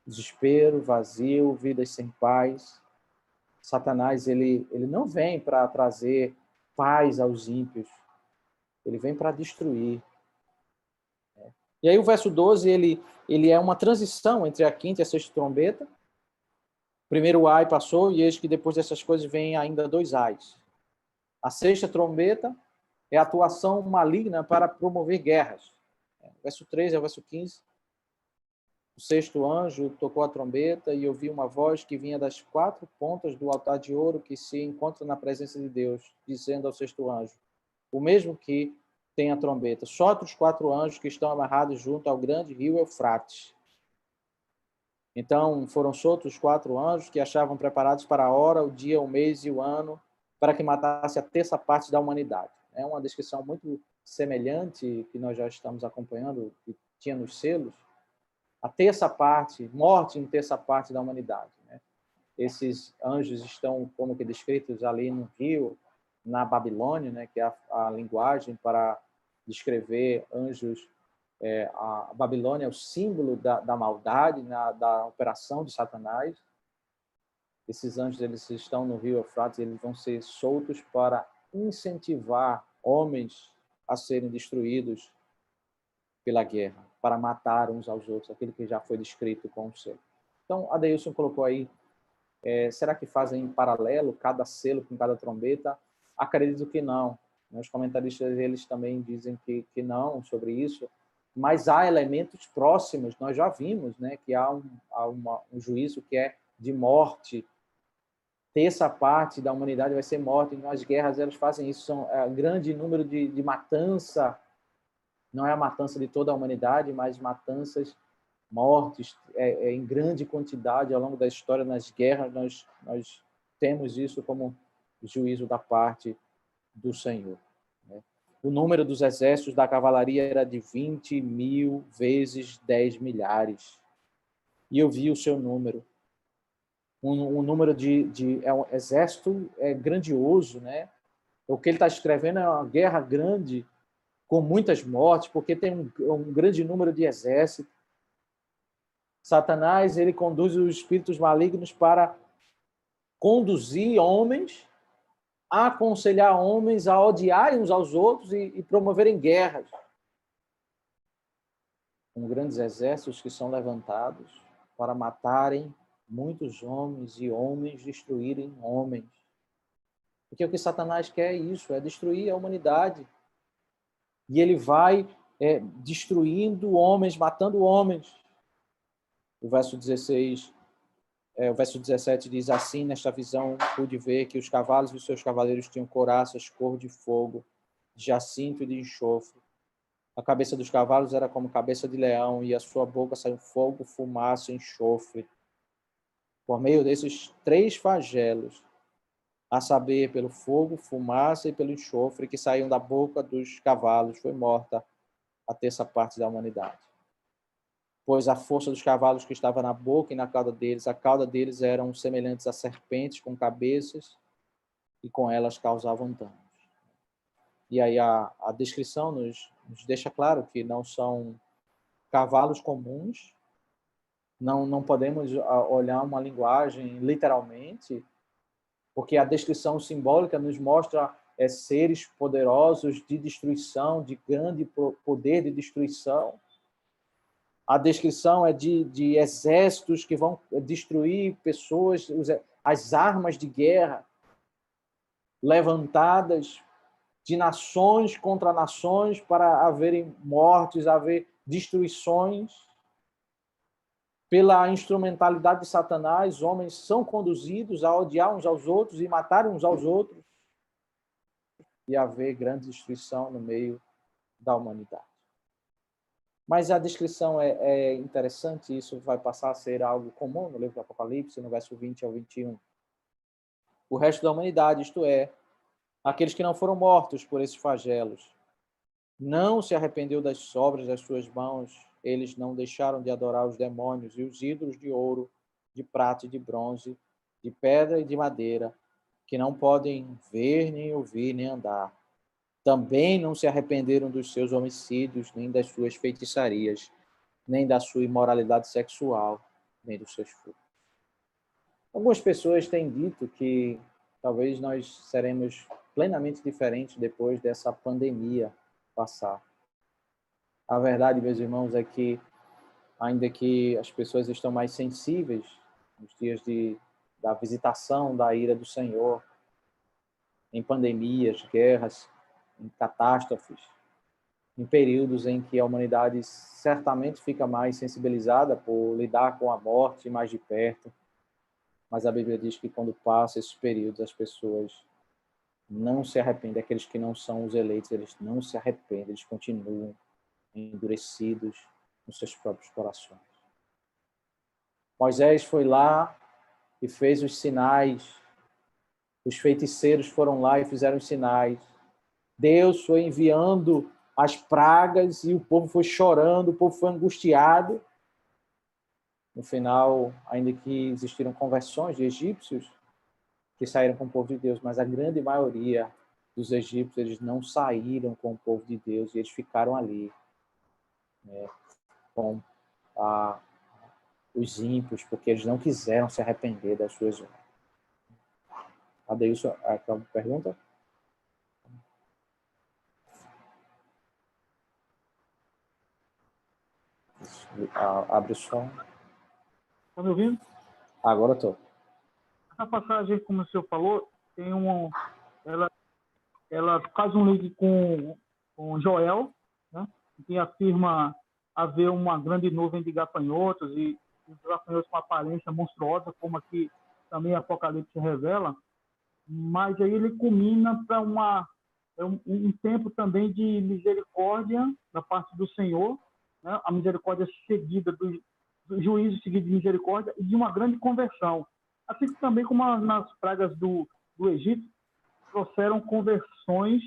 desespero, vazio, vidas sem paz. Satanás, ele não vem para trazer paz aos ímpios, ele vem para destruir. E aí o verso 12, ele é uma transição entre a quinta e a sexta trombeta. Primeiro o ai passou, e eis que depois dessas coisas vem ainda 2 ais. A sexta trombeta é a atuação maligna para promover guerras. Verso 13 ao verso 15. O sexto anjo tocou a trombeta, e ouvi uma voz que vinha das 4 pontas do altar de ouro que se encontra na presença de Deus, dizendo ao sexto anjo, o mesmo que tem a trombeta: solte os 4 anjos que estão amarrados junto ao grande rio Eufrates. Então foram soltos os 4 anjos que achavam preparados para a hora, o dia, o mês e o ano, para que matasse a terça parte da humanidade. É uma descrição muito semelhante que nós já estamos acompanhando, que tinha nos selos. A terça parte, morte em terça parte da humanidade, né? Esses anjos estão como que descritos ali no rio, na Babilônia, né? Que é a linguagem para descrever anjos. A Babilônia é o símbolo da maldade, da operação de Satanás. Esses anjos, eles estão no rio Eufrates, eles vão ser soltos para incentivar homens a serem destruídos pela guerra, para matar uns aos outros, aquilo que já foi descrito com o selo. Então, Adeilson colocou aí, será que fazem em paralelo cada selo com cada trombeta? Acredito que não. Os comentaristas, eles também dizem que não sobre isso, mas há elementos próximos. Nós já vimos, né, que há um juízo que é de morte. Terça parte da humanidade vai ser morta, e nas guerras elas fazem isso, são grande número de matança. Não é a matança de toda a humanidade, mas matanças, mortes, em grande quantidade ao longo da história. Nas guerras, nós temos isso como juízo da parte do Senhor. Né? O número dos exércitos da cavalaria era de 20.000 vezes 10 milhares. E eu vi o seu número. Um número um exército grandioso, né? O que ele está escrevendo é uma guerra grande, com muitas mortes, porque tem um grande número de exércitos. Satanás, ele conduz os espíritos malignos para conduzir homens, aconselhar homens a odiarem uns aos outros e promoverem guerras. Com grandes exércitos que são levantados para matarem muitos homens e homens destruírem homens. Porque o que Satanás quer é isso, é destruir a humanidade. E ele vai destruindo homens, matando homens. O verso 16, o verso 17 diz assim: nesta visão pude ver que os cavalos e os seus cavaleiros tinham couraças cor de fogo, de jacinto e de enxofre. A cabeça dos cavalos era como cabeça de leão, e a sua boca saiu fogo, fumaça e enxofre. Por meio desses 3 flagelos, a saber, pelo fogo, fumaça e pelo enxofre que saíam da boca dos cavalos, foi morta a 1/3 parte da humanidade. Pois a força dos cavalos que estava na boca e na cauda deles, a cauda deles eram semelhantes a serpentes com cabeças, e com elas causavam danos. E aí a descrição nos deixa claro que não são cavalos comuns, não podemos olhar uma linguagem literalmente, porque a descrição simbólica nos mostra seres poderosos de destruição, de grande poder de destruição. A descrição é de exércitos que vão destruir pessoas, as armas de guerra levantadas de nações contra nações para haverem mortes, haver destruições. Pela instrumentalidade de Satanás, homens são conduzidos a odiar uns aos outros e matar uns aos outros e haver grande destruição no meio da humanidade. Mas a descrição é interessante, isso vai passar a ser algo comum no livro do Apocalipse, no verso 20 ao 21. O resto da humanidade, isto é, aqueles que não foram mortos por esses flagelos, não se arrependeu das obras das suas mãos, eles não deixaram de adorar os demônios e os ídolos de ouro, de prata e de bronze, de pedra e de madeira, que não podem ver, nem ouvir, nem andar. Também não se arrependeram dos seus homicídios, nem das suas feitiçarias, nem da sua imoralidade sexual, nem dos seus furtos. Algumas pessoas têm dito que talvez nós seremos plenamente diferentes depois dessa pandemia passar. A verdade, meus irmãos, é que, ainda que as pessoas estão mais sensíveis nos dias da visitação da ira do Senhor, em pandemias, guerras, em catástrofes, em períodos em que a humanidade certamente fica mais sensibilizada por lidar com a morte mais de perto, mas a Bíblia diz que quando passa esses períodos, as pessoas não se arrependem. Aqueles que não são os eleitos, eles não se arrependem, eles continuam endurecidos nos seus próprios corações. Moisés foi lá e fez os sinais. Os feiticeiros foram lá e fizeram os sinais. Deus foi enviando as pragas e o povo foi chorando, o povo foi angustiado. No final, ainda que existiram conversões de egípcios que saíram com o povo de Deus, mas a grande maioria dos egípcios, eles não saíram com o povo de Deus e eles ficaram ali, com os ímpios, porque eles não quiseram se arrepender das suas obras. Adeilson, aquela pergunta? Abre o som. Está me ouvindo? Agora estou. Essa passagem, como o senhor falou, tem ela faz um link com Joel, né, que afirma haver uma grande nuvem de gafanhotos e os gafanhotos com aparência monstruosa, como aqui também Apocalipse revela, mas aí ele culmina para um tempo também de misericórdia da parte do Senhor, né, a misericórdia seguida do juízo seguido de misericórdia e de uma grande conversão. Assim também como nas pragas do Egito, trouxeram conversões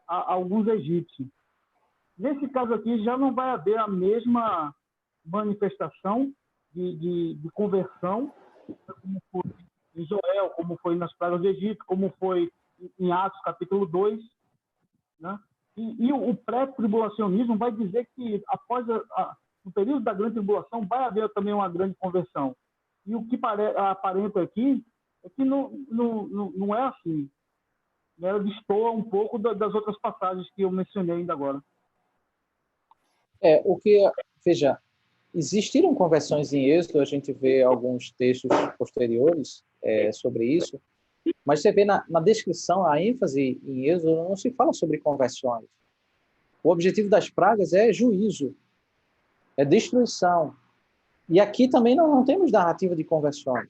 a alguns egípcios. Nesse caso aqui, já não vai haver a mesma manifestação de conversão, como foi em Joel, como foi nas pragas do Egito, como foi em Atos, capítulo 2. Né? E o pré-tribulacionismo vai dizer que após no período da grande tribulação vai haver também uma grande conversão. E o que aparenta aqui é que não é assim. Ela destoa um pouco das outras passagens que eu mencionei ainda agora. Veja, existiram conversões em Êxodo, a gente vê alguns textos posteriores sobre isso, mas você vê na descrição, a ênfase em Êxodo não se fala sobre conversões. O objetivo das pragas é juízo, é destruição. E aqui também não temos narrativa de conversões.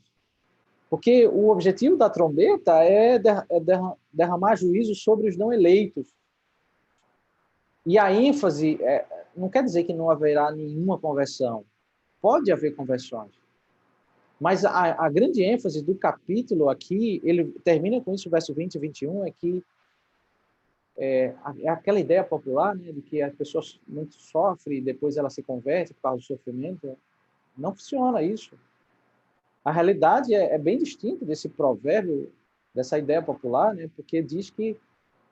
Porque o objetivo da trombeta é derramar juízo sobre os não eleitos. E a ênfase não quer dizer que não haverá nenhuma conversão. Pode haver conversões. Mas a grande ênfase do capítulo aqui, ele termina com isso, verso 20 e 21, é que é aquela ideia popular, né, de que a pessoa muito sofre e depois ela se converte por causa do sofrimento. Não funciona isso. A realidade é bem distinta desse provérbio, dessa ideia popular, né, porque diz que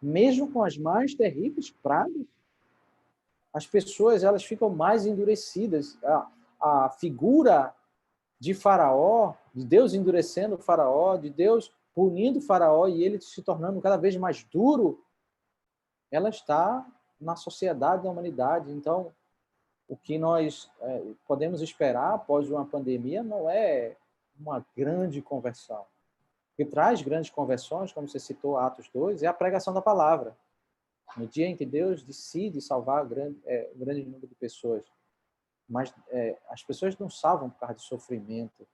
mesmo com as mais terríveis pragas, as pessoas elas ficam mais endurecidas. A figura de Faraó, de Deus endurecendo o Faraó, de Deus punindo o Faraó e ele se tornando cada vez mais duro, ela está na sociedade da humanidade. Então, o que nós podemos esperar após uma pandemia não é uma grande conversão. O que traz grandes conversões, como você citou, Atos 2, é a pregação da palavra. No dia em que Deus decide salvar um grande número de pessoas. Mas as pessoas não salvam por causa de sofrimento.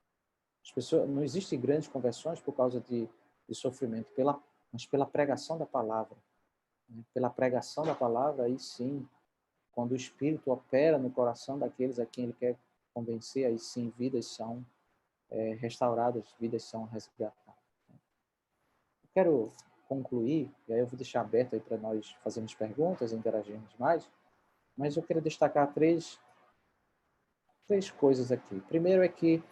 Não existem grandes conversões por causa de sofrimento, mas pela pregação da palavra. Pela pregação da palavra, aí sim, quando o Espírito opera no coração daqueles a quem ele quer convencer, aí sim, vidas são restauradas, vidas são resgatadas. Eu quero concluir, e aí eu vou deixar aberto aí para nós fazermos perguntas, interagirmos mais, mas eu quero destacar três coisas aqui. Primeiro é que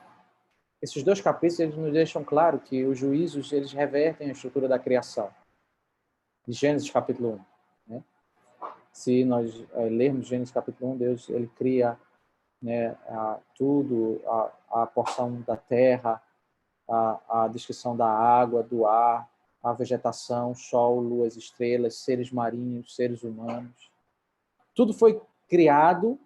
esses dois capítulos eles nos deixam claro que os juízos eles revertem a estrutura da criação. De Gênesis capítulo 1. Né? Se nós lermos Gênesis capítulo 1, Deus ele cria, né, tudo, a porção da terra, a descrição da água, do ar, a vegetação, sol, luas, estrelas, seres marinhos, seres humanos. Tudo foi criado,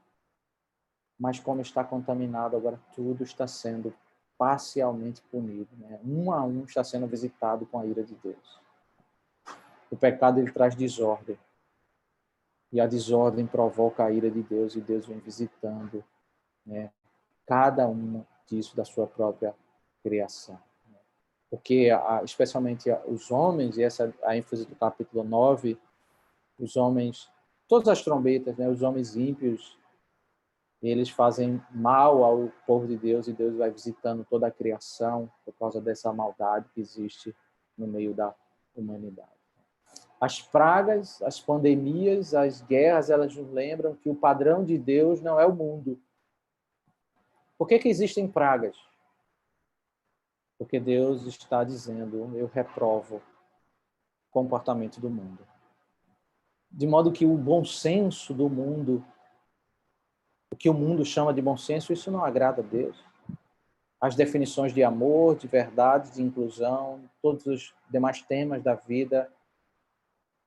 mas como está contaminado, agora tudo está sendo parcialmente punido. Né? Um a um está sendo visitado com a ira de Deus. O pecado ele traz desordem. E a desordem provoca a ira de Deus e Deus vem visitando, né, cada uma disso da sua própria criação. Porque, especialmente os homens, e essa é a ênfase do capítulo 9, os homens, todas as trombetas, né, os homens ímpios, eles fazem mal ao povo de Deus e Deus vai visitando toda a criação por causa dessa maldade que existe no meio da humanidade. As pragas, as pandemias, as guerras, elas nos lembram que o padrão de Deus não é o mundo. Por que existem pragas? Porque Deus está dizendo, eu reprovo o comportamento do mundo. De modo que o bom senso do mundo, o que o mundo chama de bom senso, isso não agrada a Deus. As definições de amor, de verdade, de inclusão, todos os demais temas da vida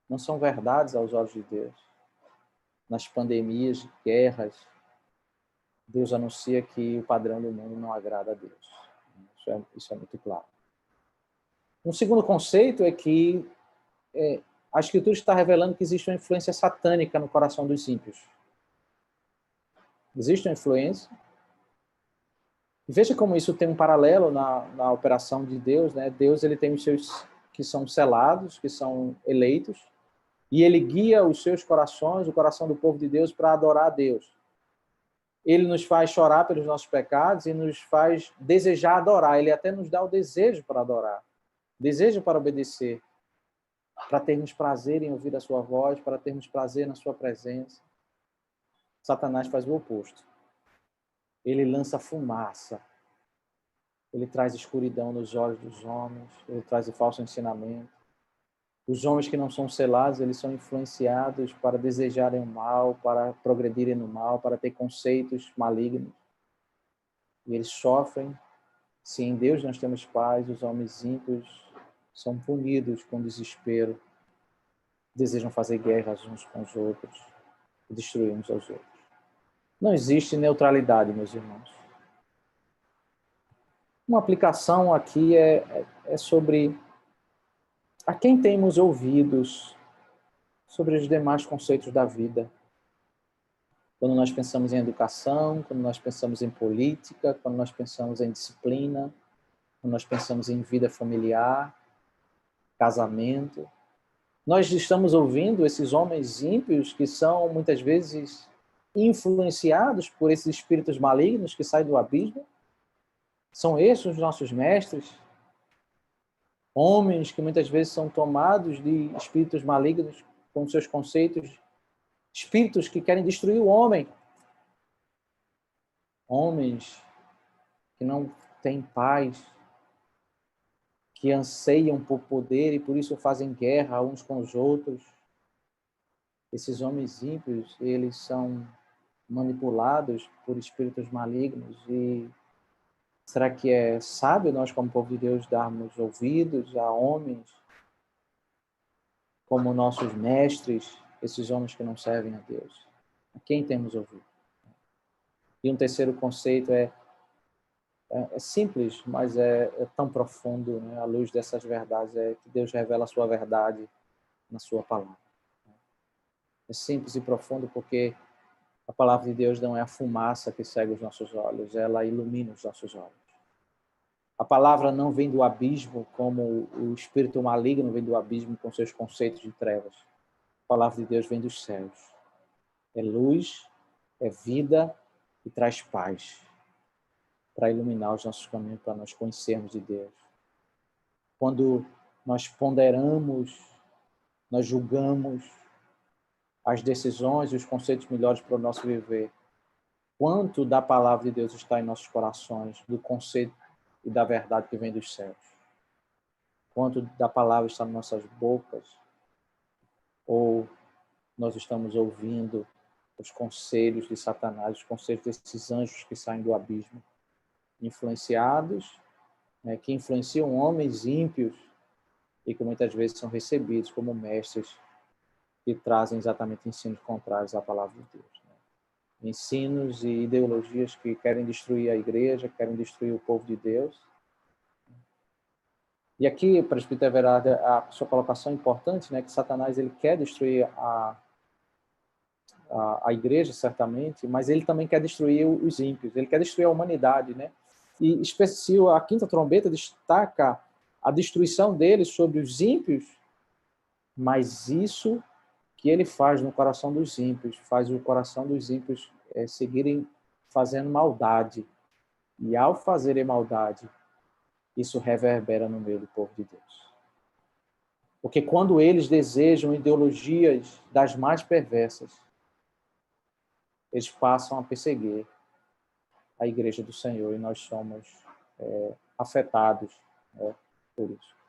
não são verdades aos olhos de Deus. Nas pandemias, guerras, Deus anuncia que o padrão do mundo não agrada a Deus. Isso é muito claro. Um segundo conceito é que a Escritura está revelando que existe uma influência satânica no coração dos ímpios. Existe uma influência. E veja como isso tem um paralelo na operação de Deus. Né? Deus ele tem os seus que são selados, que são eleitos, e ele guia os seus corações, o coração do povo de Deus, para adorar a Deus. Ele nos faz chorar pelos nossos pecados e nos faz desejar adorar. Ele até nos dá o desejo para adorar, desejo para obedecer, para termos prazer em ouvir a sua voz, para termos prazer na sua presença. Satanás faz o oposto. Ele lança fumaça. Ele traz escuridão nos olhos dos homens, ele traz o falso ensinamento. Os homens que não são selados, eles são influenciados para desejarem o mal, para progredirem no mal, para ter conceitos malignos. E eles sofrem. Se em Deus nós temos paz, os homens ímpios são punidos com desespero, desejam fazer guerras uns com os outros, e destruir uns aos outros. Não existe neutralidade, meus irmãos. Uma aplicação aqui é sobre a quem temos ouvidos sobre os demais conceitos da vida. Quando nós pensamos em educação, quando nós pensamos em política, quando nós pensamos em disciplina, quando nós pensamos em vida familiar, casamento, nós estamos ouvindo esses homens ímpios que são muitas vezes influenciados por esses espíritos malignos que saem do abismo? São esses os nossos mestres? Homens que muitas vezes são tomados de espíritos malignos com seus conceitos, espíritos que querem destruir o homem. Homens que não têm paz, que anseiam por poder e por isso fazem guerra uns com os outros. Esses homens ímpios, eles são manipulados por espíritos malignos e será que é sábio nós, como povo de Deus, darmos ouvidos a homens como nossos mestres, esses homens que não servem a Deus? A quem temos ouvido? E um terceiro conceito é simples, mas é tão profundo, né? À luz dessas verdades, é que Deus revela a sua verdade na sua palavra. É simples e profundo porque a palavra de Deus não é a fumaça que cega os nossos olhos, ela ilumina os nossos olhos. A palavra não vem do abismo como o espírito maligno vem do abismo com seus conceitos de trevas. A palavra de Deus vem dos céus. É luz, é vida e traz paz para iluminar os nossos caminhos, para nós conhecermos de Deus. Quando nós ponderamos, nós julgamos as decisões e os conceitos melhores para o nosso viver, quanto da palavra de Deus está em nossos corações, do conceito e da verdade que vem dos céus? Quanto da palavra está em nossas bocas? Ou nós estamos ouvindo os conselhos de Satanás, os conselhos desses anjos que saem do abismo, influenciados, né, que influenciam homens ímpios e que muitas vezes são recebidos como mestres que trazem exatamente ensinos contrários à palavra de Deus. Né? Ensinos e ideologias que querem destruir a igreja, querem destruir o povo de Deus. E aqui, presbítero Everardo, a sua colocação é importante, né, que Satanás ele quer destruir a igreja, certamente, mas ele também quer destruir os ímpios, ele quer destruir a humanidade, né? E especial, a quinta trombeta destaca a destruição deles sobre os ímpios, mas isso que ele faz no coração dos ímpios, faz o coração dos ímpios seguirem fazendo maldade. E ao fazerem maldade, isso reverbera no meio do povo de Deus. Porque quando eles desejam ideologias das mais perversas, eles passam a perseguir a igreja do Senhor e nós somos afetados por isso.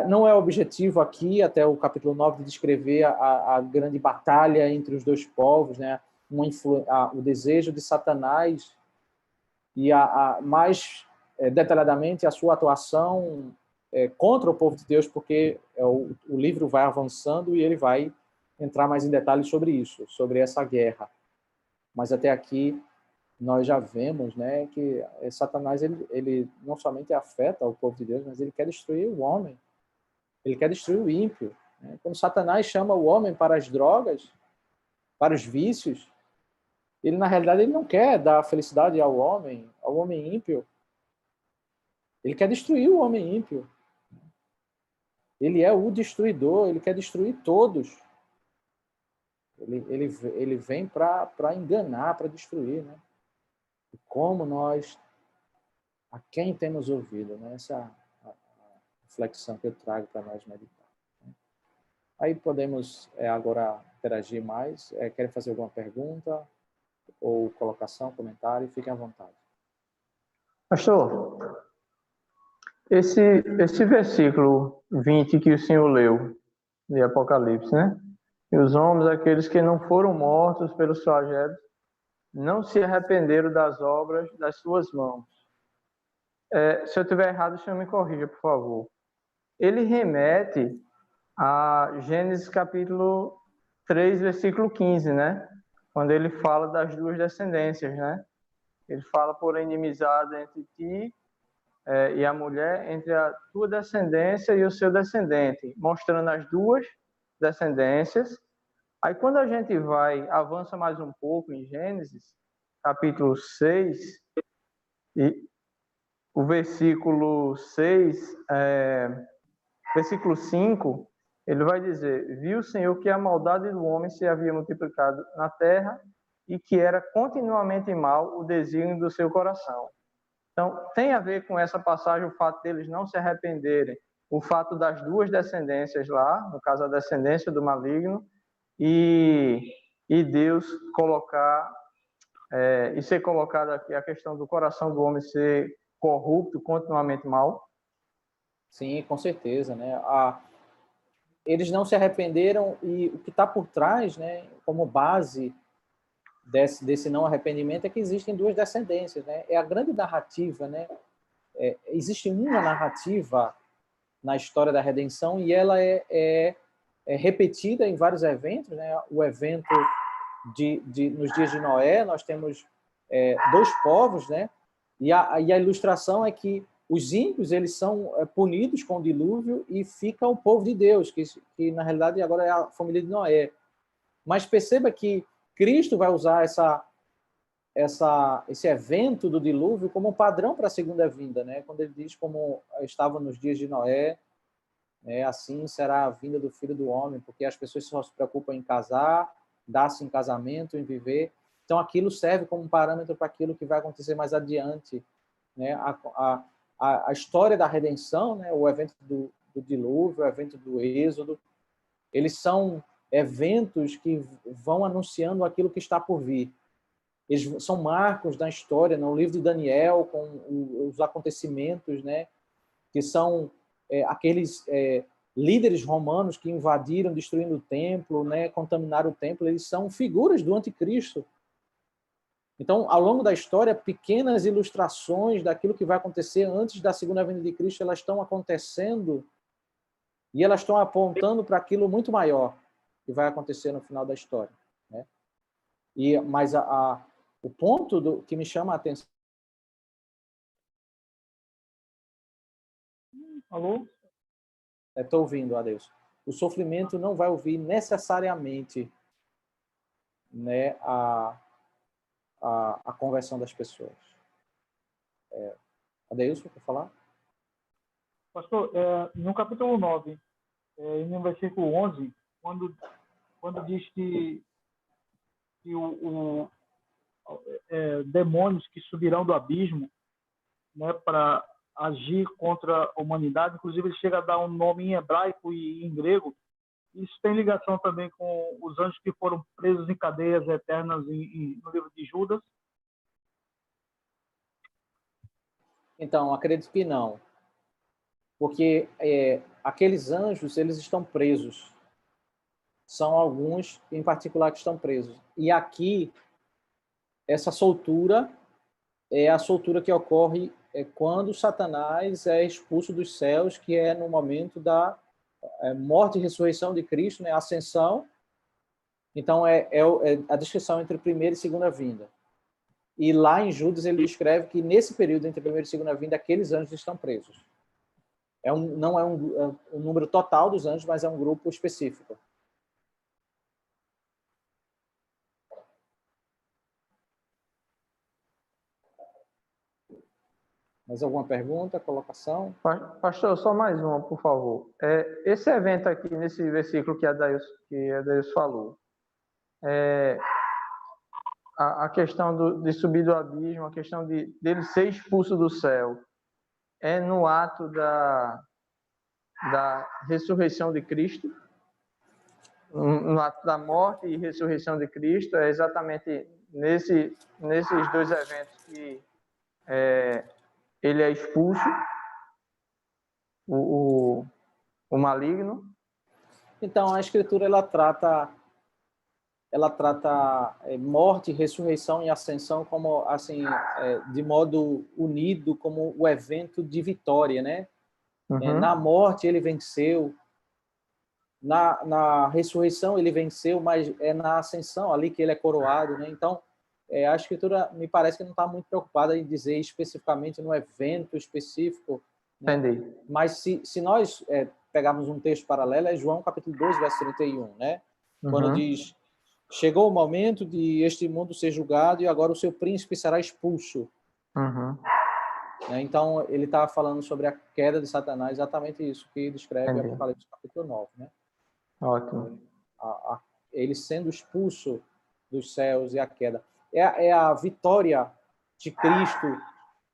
Não é objetivo aqui, até o capítulo 9, de descrever a grande batalha entre os dois povos, né? O desejo de Satanás e mais detalhadamente a sua atuação contra o povo de Deus, porque o livro vai avançando e ele vai entrar mais em detalhes sobre isso, sobre essa guerra. Mas até aqui nós já vemos, né, que Satanás ele não somente afeta o povo de Deus, mas ele quer destruir o homem. Ele quer destruir o ímpio. Né? Quando Satanás chama o homem para as drogas, para os vícios, ele na realidade ele não quer dar felicidade ao homem ímpio. Ele quer destruir o homem ímpio. Ele é o destruidor, ele quer destruir todos. Ele vem para enganar, para destruir, né? E como nós, a quem temos ouvido, né? Essa é a reflexão que eu trago para nós meditar. Né? Aí podemos agora interagir mais. Querem fazer alguma pergunta ou colocação, comentário? Fiquem à vontade. Pastor, esse versículo 20 que o senhor leu, de Apocalipse, né? E os homens, aqueles que não foram mortos pelos flagelos, não se arrependeram das obras das suas mãos. Se eu estiver errado, o senhor me corrija, por favor. Ele remete a Gênesis capítulo 3, versículo 15, né? Quando ele fala das duas descendências, né? Ele fala por inimizade entre ti e a mulher, entre a tua descendência e o seu descendente, mostrando as duas descendências. Aí quando a gente avança mais um pouco em Gênesis, capítulo 6, e o versículo 6, versículo 5, ele vai dizer: viu o Senhor que a maldade do homem se havia multiplicado na terra e que era continuamente mal o desígnio do seu coração. Então, tem a ver com essa passagem o fato deles não se arrependerem, o fato das duas descendências lá, no caso a descendência do maligno, e Deus colocar, e ser colocado aqui a questão do coração do homem ser corrupto, continuamente mal. Sim, com certeza, né? Eles não se arrependeram e o que está por trás, né, como base desse não arrependimento, é que existem duas descendências, né? É a grande narrativa, né? Existe uma narrativa na história da redenção e ela é repetida em vários eventos, né? O evento nos dias de Noé, nós temos dois povos, né? E a ilustração é que os ímpios, eles são punidos com o dilúvio e fica o povo de Deus, que na realidade agora é a família de Noé. Mas perceba que Cristo vai usar esse evento do dilúvio como padrão para a segunda vinda, né? Quando ele diz como estava nos dias de Noé, assim será a vinda do Filho do Homem, porque as pessoas só se preocupam em casar, dar-se em casamento, em viver. Então aquilo serve como parâmetro para aquilo que vai acontecer mais adiante, né? A história da redenção, né? O evento do dilúvio, o evento do êxodo, eles são eventos que vão anunciando aquilo que está por vir. Eles são marcos da história, no livro de Daniel, com os acontecimentos, né? Que são aqueles líderes romanos que invadiram, destruindo o templo, né? Contaminaram o templo. Eles são figuras do anticristo. Então, ao longo da história, pequenas ilustrações daquilo que vai acontecer antes da segunda vinda de Cristo, elas estão acontecendo e elas estão apontando para aquilo muito maior que vai acontecer no final da história, né? Mas o ponto que me chama a atenção... Alô? Estou ouvindo, Adeus. O sofrimento não vai ouvir necessariamente, né, a conversão das pessoas. Adeus, quer falar? Pastor, no capítulo 9, no versículo 11, quando diz que demônios que subirão do abismo, né, para agir contra a humanidade, inclusive ele chega a dar um nome em hebraico e em grego. Isso tem ligação também com os anjos que foram presos em cadeias eternas no livro de Judas? Então, acredito que não. Porque aqueles anjos, eles estão presos. São alguns, em particular, que estão presos. E aqui, essa soltura é a soltura que ocorre quando Satanás é expulso dos céus, que é no momento da morte e ressurreição de Cristo, né? Ascensão. Então, é a descrição entre primeira e segunda vinda. E lá em Judas ele descreve que nesse período entre primeira e segunda vinda, aqueles anjos estão presos. Não é um número total dos anjos, mas é um grupo específico. Mais alguma pergunta, colocação? Pastor, só mais uma, por favor. Esse evento aqui, nesse versículo que Adailson falou, a questão de subir do abismo, a questão dele ser expulso do céu, é no ato da ressurreição de Cristo, no ato da morte e ressurreição de Cristo, é exatamente nesses dois eventos que ele é expulso, o maligno. Então, a Escritura ela trata morte, ressurreição e ascensão como assim, de modo unido, como o evento de vitória, né? Na morte ele venceu, na ressurreição ele venceu, mas é na ascensão ali que ele é coroado, né? Então, a Escritura me parece que não está muito preocupada em dizer especificamente no evento específico, né? Entendi. Mas se nós pegarmos um texto paralelo, é João capítulo 12, verso 31, né? Quando diz: chegou o momento de este mundo ser julgado e agora o seu príncipe será expulso. Então, ele está falando sobre a queda de Satanás, exatamente isso que descreve Entendi. Apocalipse capítulo 9, né? Ótimo. Ele sendo expulso dos céus e a queda. É a vitória de Cristo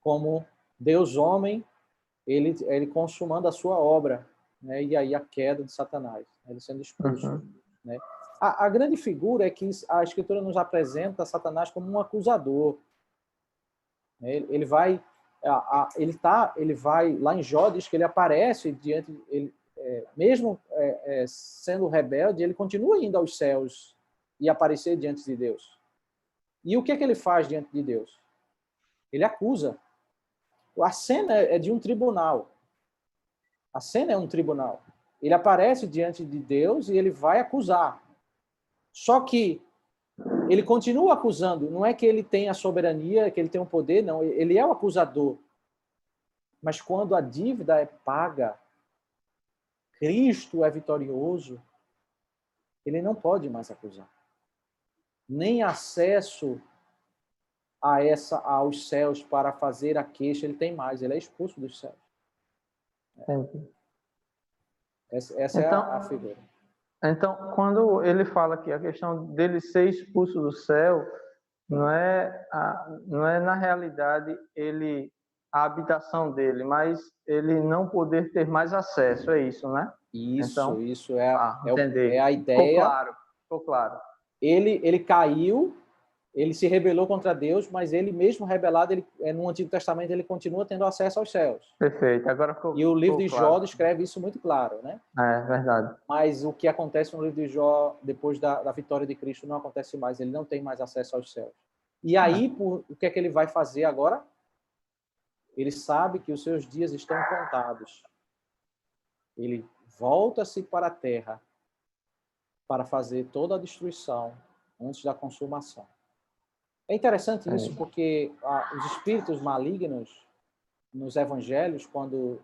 como Deus homem, ele consumando a sua obra, né? E aí a queda de Satanás, ele sendo expulso. Né? A grande figura é que a Escritura nos apresenta Satanás como um acusador. Ele vai lá em Jó, diz que ele aparece diante, mesmo sendo rebelde, ele continua indo aos céus e aparecer diante de Deus. E o que é que ele faz diante de Deus? Ele acusa. A cena é de um tribunal. A cena é um tribunal. Ele aparece diante de Deus e ele vai acusar. Só que ele continua acusando. Não é que ele tem a soberania, que ele tem o poder, não. Ele é o acusador. Mas quando a dívida é paga, Cristo é vitorioso, ele não pode mais acusar. Nem acesso aos céus para fazer a queixa ele tem mais. Ele é expulso dos céus. Entendi. Essa é a figura. Então, quando ele fala que a questão dele ser expulso do céu, não é na realidade a habitação dele, mas ele não poder ter mais acesso, é isso, né? Isso é a ideia. Ficou claro. Ele caiu, ele se rebelou contra Deus, mas ele mesmo rebelado, no Antigo Testamento, ele continua tendo acesso aos céus. Perfeito, agora ficou. E o livro de Jó descreve isso muito claro, né? É verdade. Mas o que acontece no livro de Jó, depois da vitória de Cristo, não acontece mais. Ele não tem mais acesso aos céus. E aí, o que é que ele vai fazer agora? Ele sabe que os seus dias estão contados. Ele volta-se para a terra para fazer toda a destruição antes da consumação. É interessante isso porque os espíritos malignos nos evangelhos, quando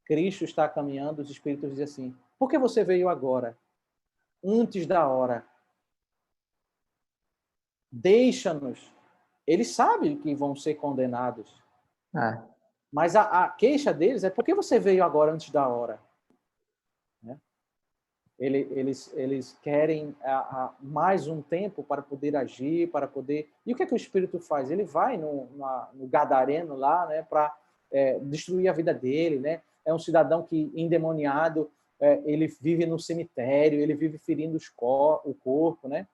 Cristo está caminhando, os espíritos dizem assim: por que você veio agora, antes da hora? Deixa-nos. Eles sabem que vão ser condenados. Mas a queixa deles é: por que você veio agora antes da hora? Né? Eles querem mais um tempo para poder agir, para poder... E o que é que o Espírito faz? Ele vai no Gadareno lá, né, para destruir a vida dele, né? É um cidadão que, endemoniado, ele vive no cemitério, ele vive ferindo o corpo, né?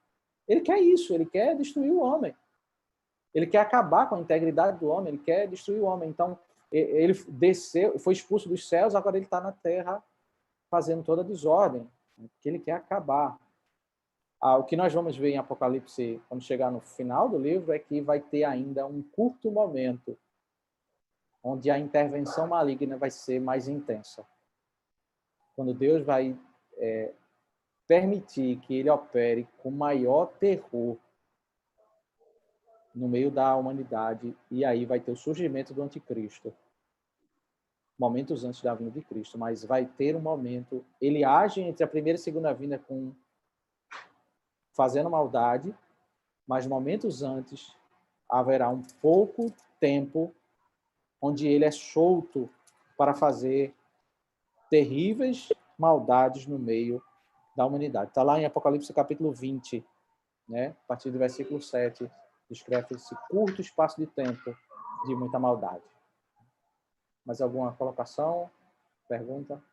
Ele quer isso, ele quer destruir o homem. Ele quer acabar com a integridade do homem, ele quer destruir o homem. Então, ele desceu, foi expulso dos céus, agora ele está na terra fazendo toda a desordem, porque ele quer acabar. O que nós vamos ver em Apocalipse, quando chegar no final do livro, é que vai ter ainda um curto momento onde a intervenção maligna vai ser mais intensa. Quando Deus vai permitir que ele opere com maior terror no meio da humanidade, e aí vai ter o surgimento do anticristo, momentos antes da vinda de Cristo, mas vai ter um momento, ele age entre a primeira e a segunda vinda fazendo maldade, mas momentos antes haverá um pouco tempo onde ele é solto para fazer terríveis maldades no meio da humanidade. Está lá em Apocalipse capítulo 20, né? A partir do versículo 7, descreve esse curto espaço de tempo de muita maldade. Mais alguma colocação? Pergunta?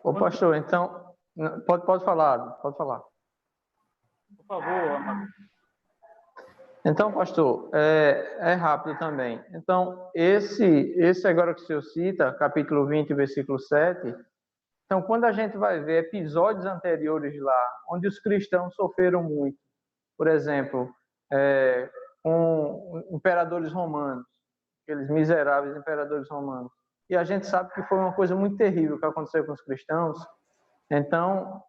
Ô pastor, então, pode falar. Por favor, Amado. Então, pastor, é rápido também. Então, esse agora que o senhor cita, capítulo 20, versículo 7, Então, quando a gente vai ver episódios anteriores lá, onde os cristãos sofreram muito, por exemplo, com imperadores romanos, aqueles miseráveis imperadores romanos, e a gente sabe que foi uma coisa muito terrível que aconteceu com os cristãos, então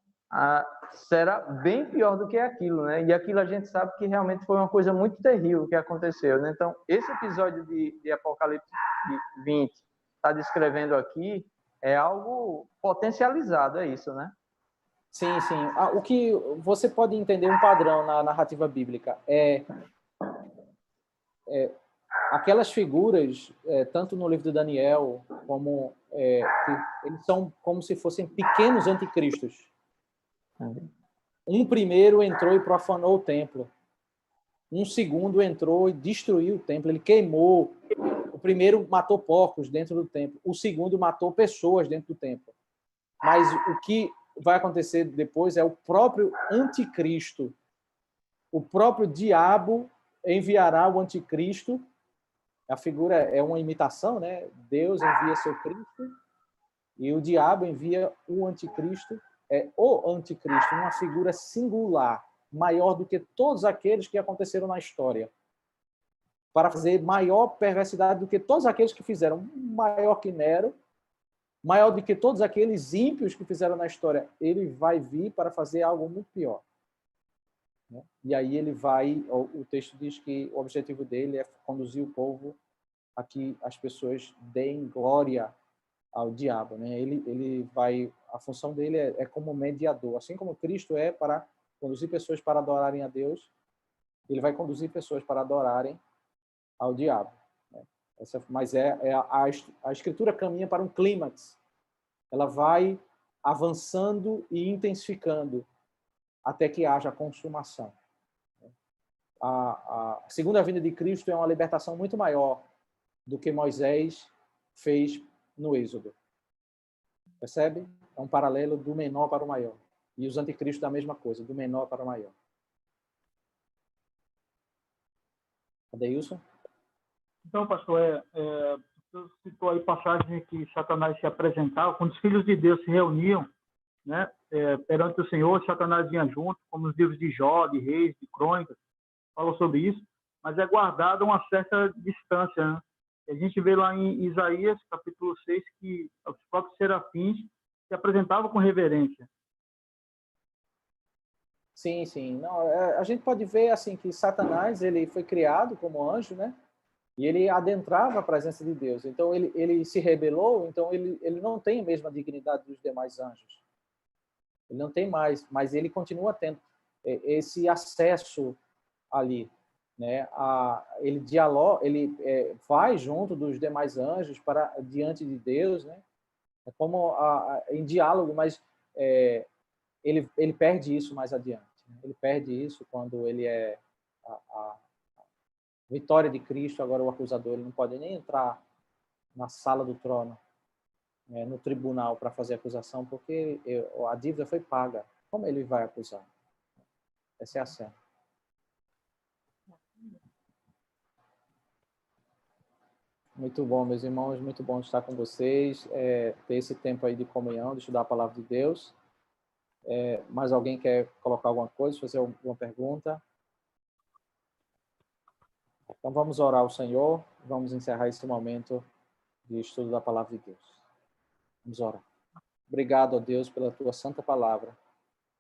será bem pior do que aquilo, né? E aquilo a gente sabe que realmente foi uma coisa muito terrível que aconteceu, né? Então, esse episódio de Apocalipse 20 está descrevendo aqui é algo potencializado, é isso, né? Sim, sim. O que você pode entender um padrão na narrativa bíblica é aquelas figuras, tanto no livro de Daniel, como que eles são como se fossem pequenos anticristos. Um primeiro entrou e profanou o templo. Um segundo entrou e destruiu o templo. Ele queimou. O primeiro matou porcos dentro do templo. O segundo matou pessoas dentro do templo. Mas o que vai acontecer depois é o próprio anticristo. O próprio diabo enviará o anticristo. A figura é uma imitação, né? Deus envia seu Cristo e o diabo envia o anticristo. É o anticristo, uma figura singular, maior do que todos aqueles que aconteceram na história, para fazer maior perversidade do que todos aqueles que fizeram, maior que Nero, maior do que todos aqueles ímpios que fizeram na história. Ele vai vir para fazer algo muito pior. E aí ele vai, o texto diz que o objetivo dele é conduzir o povo a que as pessoas deem glória ao diabo, né? Ele vai, a função dele é como mediador, assim como Cristo é para conduzir pessoas para adorarem a Deus, ele vai conduzir pessoas para adorarem ao diabo, né? Mas a Escritura caminha para um clímax, ela vai avançando e intensificando até que haja a consumação. A segunda vinda de Cristo é uma libertação muito maior do que Moisés fez no Êxodo. Percebe? É um paralelo do menor para o maior. E os anticristos da mesma coisa, do menor para o maior. Adeilson? Então, pastor, você citou aí passagem que Satanás se apresentava, quando os filhos de Deus se reuniam, né, perante o Senhor, Satanás vinha junto, como os livros de Jó, de Reis, de Crônicas, falam sobre isso, mas é guardada uma certa distância, né? A gente vê lá em Isaías, capítulo 6, que os próprios serafins se apresentavam com reverência. Sim, sim. Não, a gente pode ver assim que Satanás ele foi criado como anjo, né? E ele adentrava a presença de Deus. Então ele se rebelou, então ele não tem a mesma dignidade dos demais anjos. Ele não tem mais, mas ele continua tendo esse acesso ali, né? Ele dialoga, ele vai junto dos demais anjos para diante de Deus, né? É como em diálogo, mas ele perde isso mais adiante. Né? Ele perde isso quando ele é a vitória de Cristo. Agora o acusador ele não pode nem entrar na sala do trono, no tribunal para fazer acusação, porque a dívida foi paga. Como ele vai acusar? Essa é a cena. Muito bom, meus irmãos, muito bom estar com vocês, ter esse tempo aí de comunhão, de estudar a palavra de Deus. Mais alguém quer colocar alguma coisa, fazer alguma pergunta? Então vamos orar ao Senhor, vamos encerrar esse momento de estudo da palavra de Deus. Vamos orar. Obrigado, ó Deus, pela tua santa palavra,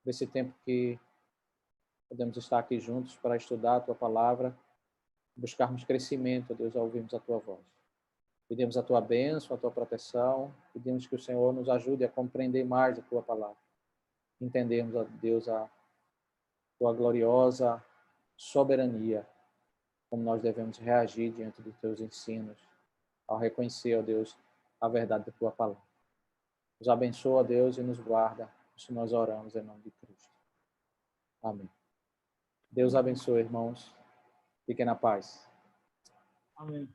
por esse tempo que podemos estar aqui juntos para estudar a tua palavra, buscarmos crescimento, ó Deus, ao ouvirmos a tua voz. Pedimos a tua bênção, a tua proteção, pedimos que o Senhor nos ajude a compreender mais a tua palavra. Entendemos, ó Deus, a tua gloriosa soberania, como nós devemos reagir diante dos teus ensinos, ao reconhecer, ó Deus, a verdade da tua palavra. Nos abençoa, ó Deus, e nos guarda. Isso nós oramos em nome de Cristo. Amém. Deus abençoe, irmãos. Fiquem na paz. Amém.